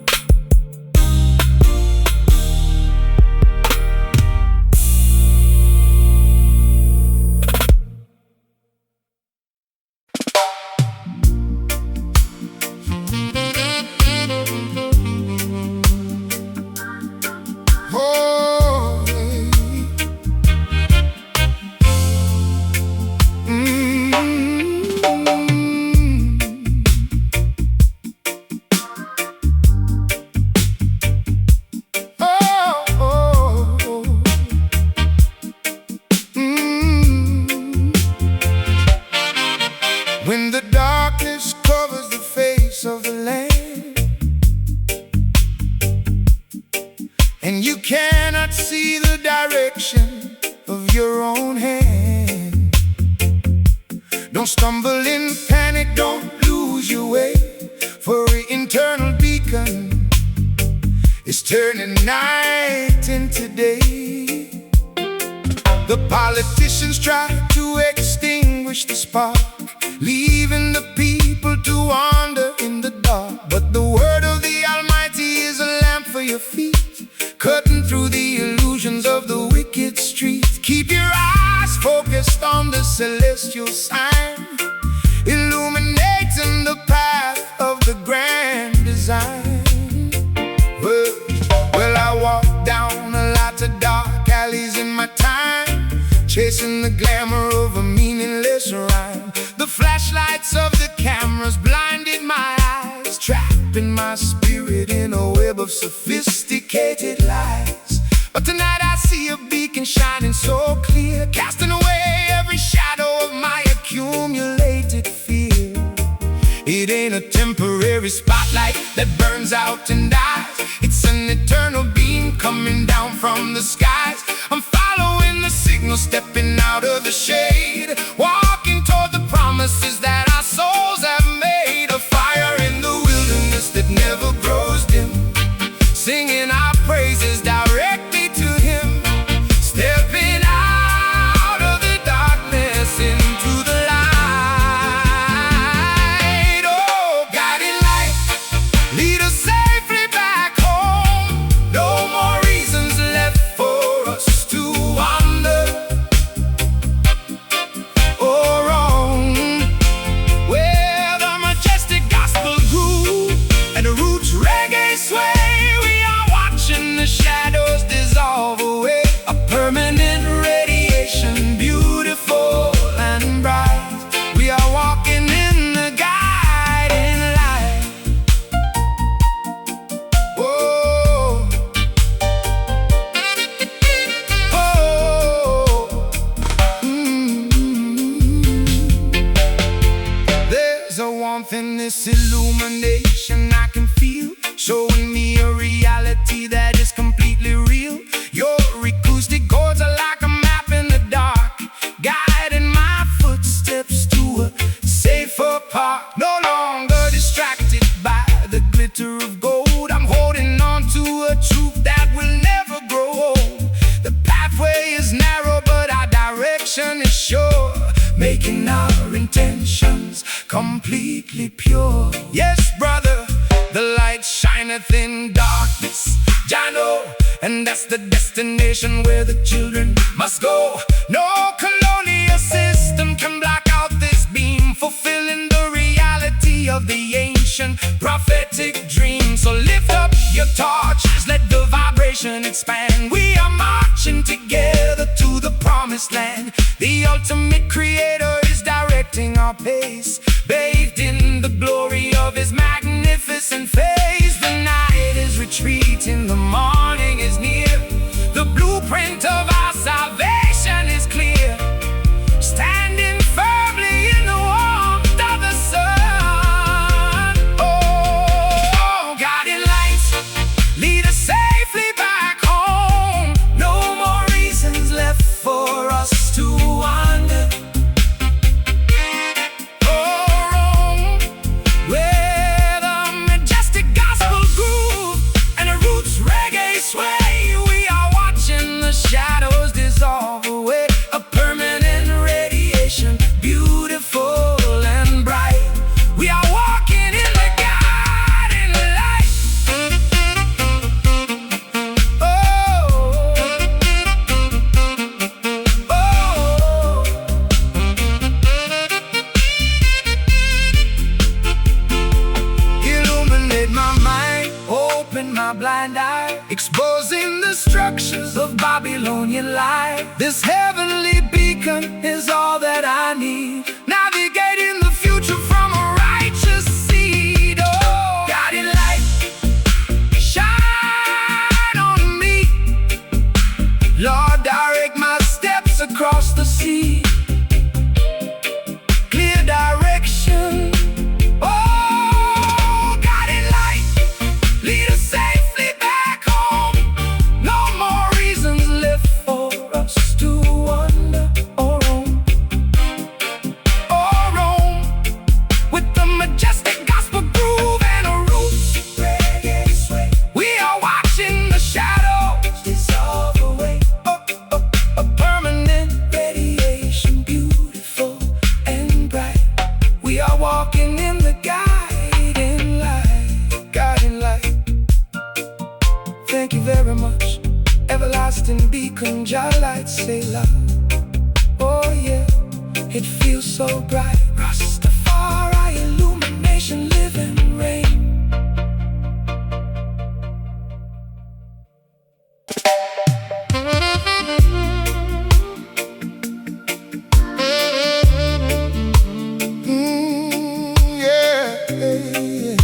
When the darkness covers the face of the land, and you cannot see the direction of your own hand, don't stumble in panic, don't lose your way, for an internal beacon is turning night into day. The politicians try to extinguish the spark, leaving the people to wander in the dark. But the word of the Almighty is a lamp for your feet, cutting through the illusions of the wicked streets. Keep your eyes focused on the celestial sign, illuminating the path of the grand design. Well, I walk down a lot of dark alleys in my time, chasing the glamour of a meaningless rhyme. The flashlights of the cameras blinded my eyes, trapping my spirit in a web of sophisticated lies. But tonight I see a beacon shining so clear, casting away every shadow of my accumulated fear. It ain't a temporary spotlight that burns out and dies. It's an eternal beam coming down from the skies. I'm following the signal, stepping out of the shade, walking toward the promises that our souls have made. A fire in the wilderness that never grows dim, singing our praises directly to Him. Stepping out of the darkness into the light. Oh, guiding light, lead us safely back home. No more reasons left for us to wander or roam. Where the majestic gospel grew and the roots reggae sway, we are watching the shadows dissolve away. A permanent radiation, beautiful and bright. We are walking in the guiding light. Whoa. Oh. There's a warmth in this illumination I can feel, showing me a reality that is completely real. Your acoustic chords are like a map in the dark, guiding my footsteps to a safer path. No longer distracted by the glitter of gold, I'm holding on to a truth that will never grow old. The pathway is narrow, but our direction is sure, making our intentions completely pure. Yes, brother, the light shineth in darkness, I know, and that's the destination where the children must go. No colonial system can block out this beam. fulfilling the reality of the ancient prophetic dream. So lift up your torches, let the vibration expand. We are marching together to the promised land. The ultimate creator is directing our pace, bathed in the glory of his magnificent face. The night is retreating, the morning is near. The blueprint of our salvation is clear, standing firmly in the warmth of the sun. Oh, guiding lights lead us safely back home. No more reasons left for us to wander. Oh, where the majestic gospel groove and the roots reggae sway. We are watching the shadows dissolve away, a permanent radiation, beautiful and bright. We are walking in the guiding light. Oh, oh. Illuminate my mind, open my blind eye, exposing the structures of Babylonian life. This heavenly beacon is all that I need, navigating the future from a righteous seed. Oh, guiding light, shine on me. Lord, direct my steps across the sea. Clear direction. Oh, guiding light, lead us safely back home. No more reasons left for us to wander or roam. Or roam with the majestic gospel groove and a roots reggae sway. We are watching the shadows dissolve away. A permanent radiation, beautiful and bright. We are walking in the guiding light, guiding light. Thank you very much, everlasting beacon, Jah light, say loud. Oh yeah, it feels so bright. Rastafari illumination, living rain. Yeah, yeah.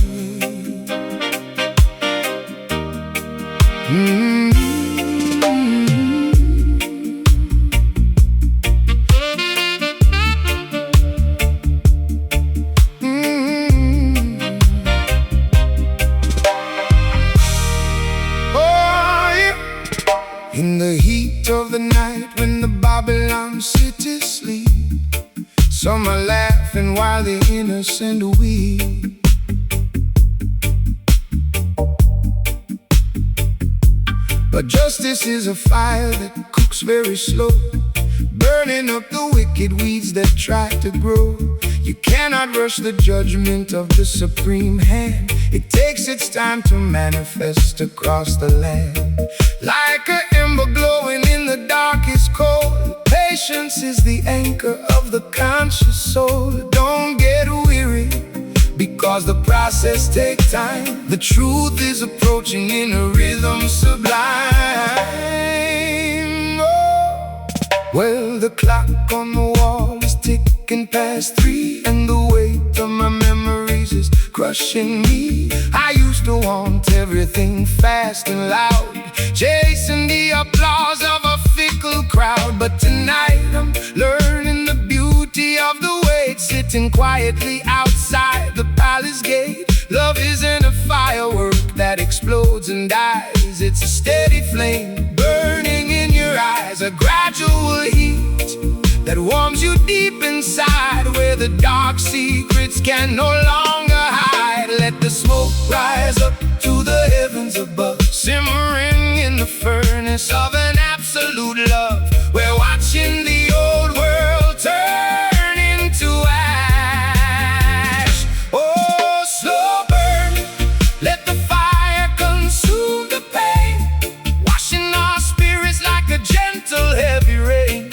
Oh, yeah. In the heat of the night, when the Babylon city sleep, some are laughing while the innocent weep. But justice is a fire that cooks very slow, burning up the wicked weeds that try to grow. You cannot rush the judgment of the supreme hand. It takes its time to manifest across the land. Like an ember glowing in the darkest cold, patience is the anchor of the conscious soul. Don't get weary, because the process takes time. The truth is approaching in a rhythm sublime. Oh. Well, the clock on the wall is ticking past 3, and the weight of my memories is crushing me. I used to want everything fast and loud, chasing the applause of a fickle crowd. But tonight I'm learning the beauty of the wait, sitting quietly outside the palace gate. Love isn't a firework that explodes and dies. It's a steady flame burning in your eyes, a gradual heat that warms you deep inside, where the dark secrets can no longer hide. Let the smoke rise up to the heavens above, simmering in the furnace of an absolute love. We're watching the old world turn into ash. Oh, slow burn, let the fire consume the pain, washing our spirits like a gentle heavy rain.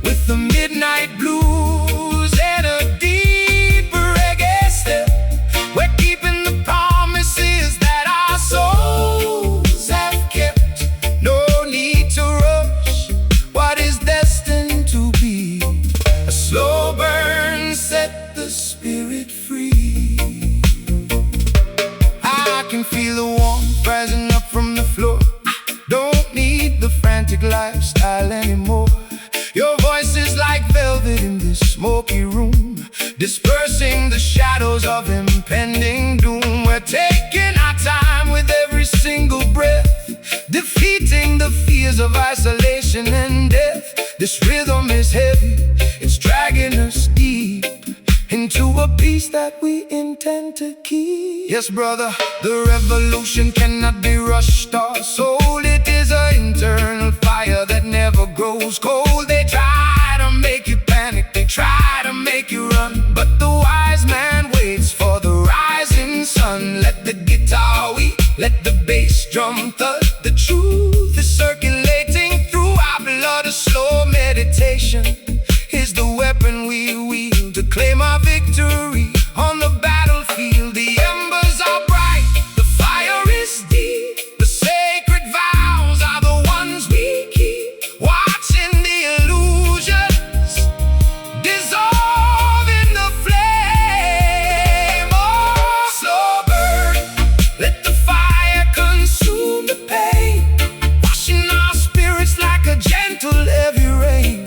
With the midnight blues and a dispersing the shadows of impending doom. We're taking our time with every single breath, defeating the fears of isolation and death. This rhythm is heavy, it's dragging us deep into a peace that we intend to keep. Yes, brother, the revolution cannot be rushed or sold. It is an internal fire that never grows cold. They try to make you panic, they try to make you run, but the wise man waits for the rising sun. Let the guitar weep, let the bass drum thud. The truth is circulating through our blood. A slow meditation is the weapon we wield to claim our victory on the battlefield. The embers are bright, the fire is deep. The sacred vows are the ones we keep, watching the illusions dissolve in the flame. Oh, slow burn, let the fire consume the pain, washing our spirits like a gentle heavy rain.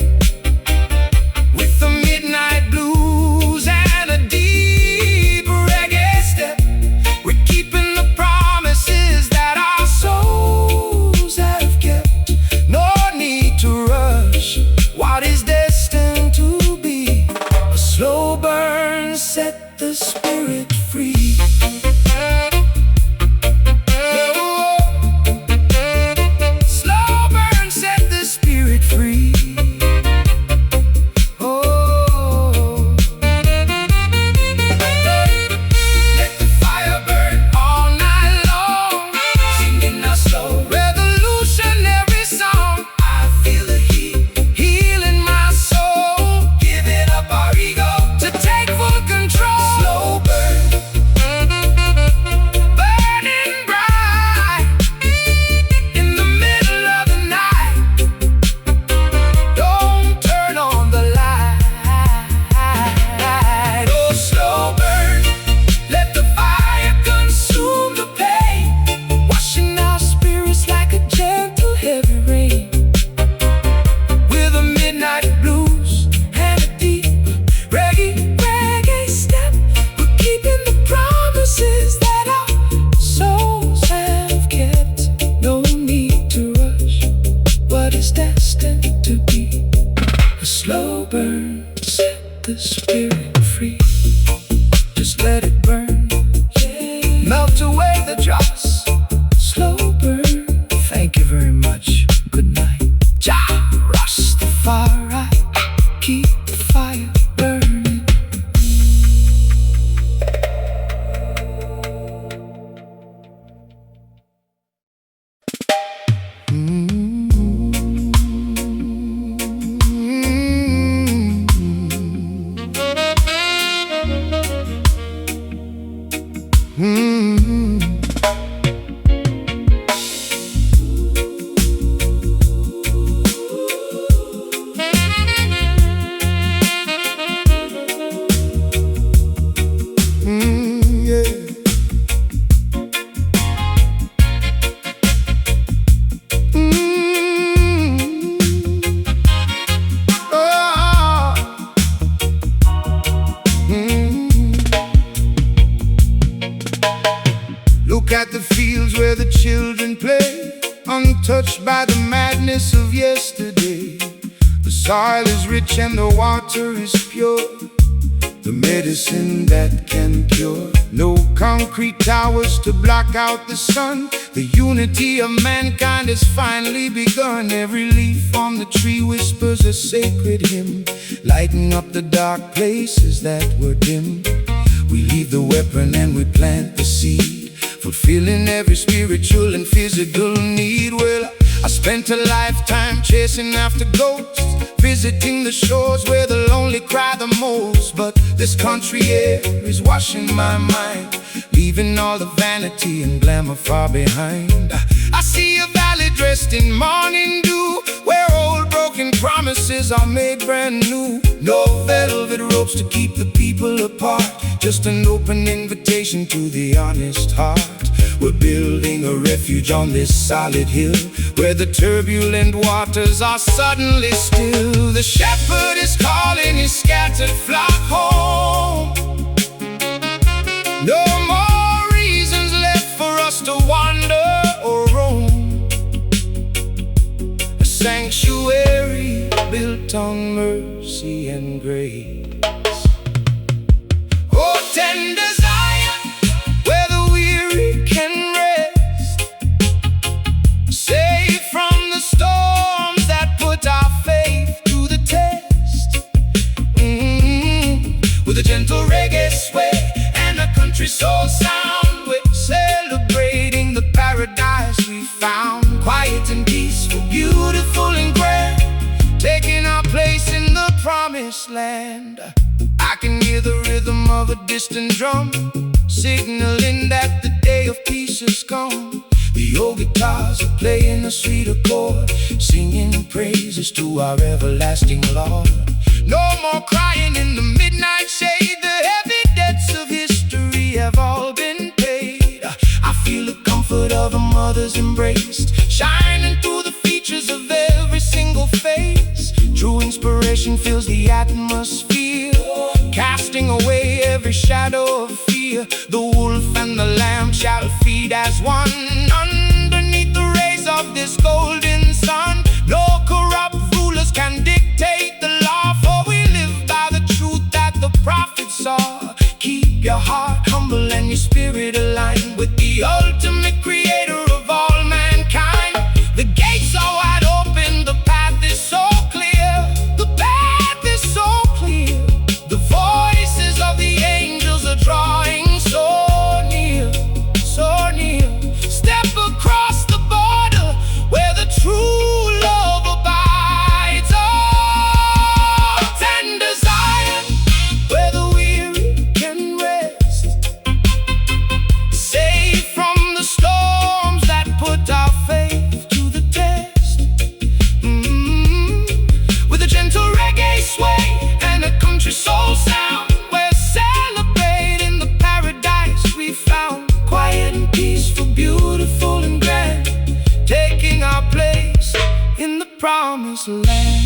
With the midnight blues and a deep reggae step, we're keeping the promises that our souls have kept. No need to rush what is destined to be. A slow burn set the spirit free. Slow burn set the spirit free. Oh, let the fire burn all night long, singing a slow revolutionary song. I feel the heat healing my soul, giving up our ego to take full control. Slow burn, burning bright in the middle of the night. Don't turn on the light. Oh, slow burn, let the fire consume the pain, washing our spirits like a gentle heavy rain. With a midnight blues and a deep reggae step, we're keeping the promises that our souls have kept. No need to rush what is destined to be. A slow burn set the spirit free. Just let it burn, melt away the dross. Slow burn, thank you very much. Good night. Jah Rastafari, keep the fire burning. Yeah. Look at the fields where the children play, untouched by the madness of yesterday. The soil is rich and the water is pure, the medicine that can cure. No concrete towers to block out the sun. The unity of mankind has finally begun. Every leaf on the tree whispers a sacred hymn, lighting up the dark places that were dim. We leave the weapon and we plant the seed, fulfilling every spiritual and physical need. Well, I spent a lifetime chasing after ghosts, visiting the shores where the lonely cry the most. But this country air is washing my mind, leaving all the vanity and glamour far behind. I see a valley dressed in morning dew, where old broken broken promises are made brand new. No velvet ropes to keep the people apart, just an open invitation to the honest heart. We're building a refuge on this solid hill, where the turbulent waters are suddenly still. The shepherd is calling his scattered flock home. No more reasons left for us to wander or roam. A sanctuary built on mercy and grace. Oh, tender Zion, where the weary can rest, safe from the storms that put our faith to the test. With a gentle reggae sway and a country soul sound, we're celebrating the paradise we found. Quiet and peaceful, beautiful and grand, taking our place in the promised land. I can hear the rhythm of a distant drum, signaling that the day of peace has come. The old guitars are playing a sweet accord, singing praises to our everlasting Lord. No more crying in the midnight shade, the heavy debts of history have all been paid. I feel the comfort of a mother's embrace, shining through the features of every single face. True inspiration fills the atmosphere, casting away every shadow of fear. The wolf and the lamb shall feed as one, underneath the rays of this golden sun. No corrupt rulers can dictate the law, for we live by the truth that the prophets saw. Keep your heart humble and your spirit aligned with the ultimate creator of all mankind. The gates are wide open, the path is so clear, the path is so clear. The voices of the angels are drawing so near, so near. Step across the border where the true love abides. Oh, tender Zion, where the weary can rest, safe from the storms that put our faith to the test. With a gentle reggae sway and a country soul sound, we're celebrating the paradise we found. Quiet and peaceful, beautiful and grand, taking our place in the promised land.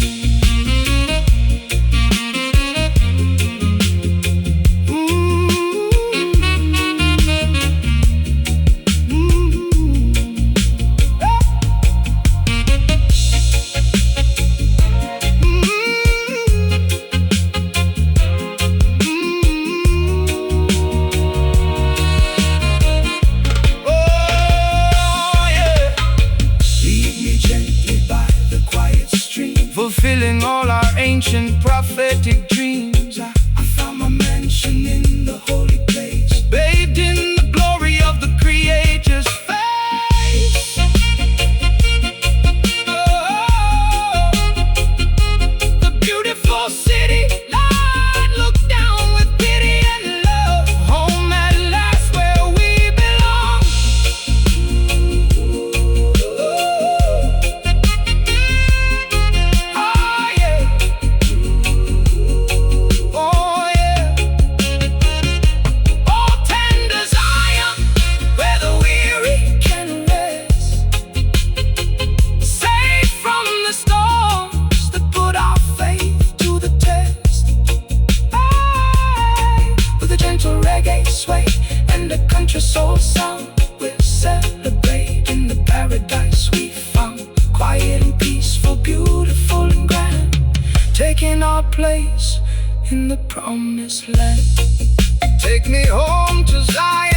Fulfilling all our ancient prophetic dreams. I found my mansion in the holy place, bathed in the glory of the Creator's face. Oh, the beautiful city, Lord, look down with pity and love. Home at last where we belong. Soul sound, we're celebrating the paradise we found. Quiet and peaceful, beautiful and grand, taking our place in the promised land. Take me home to Zion.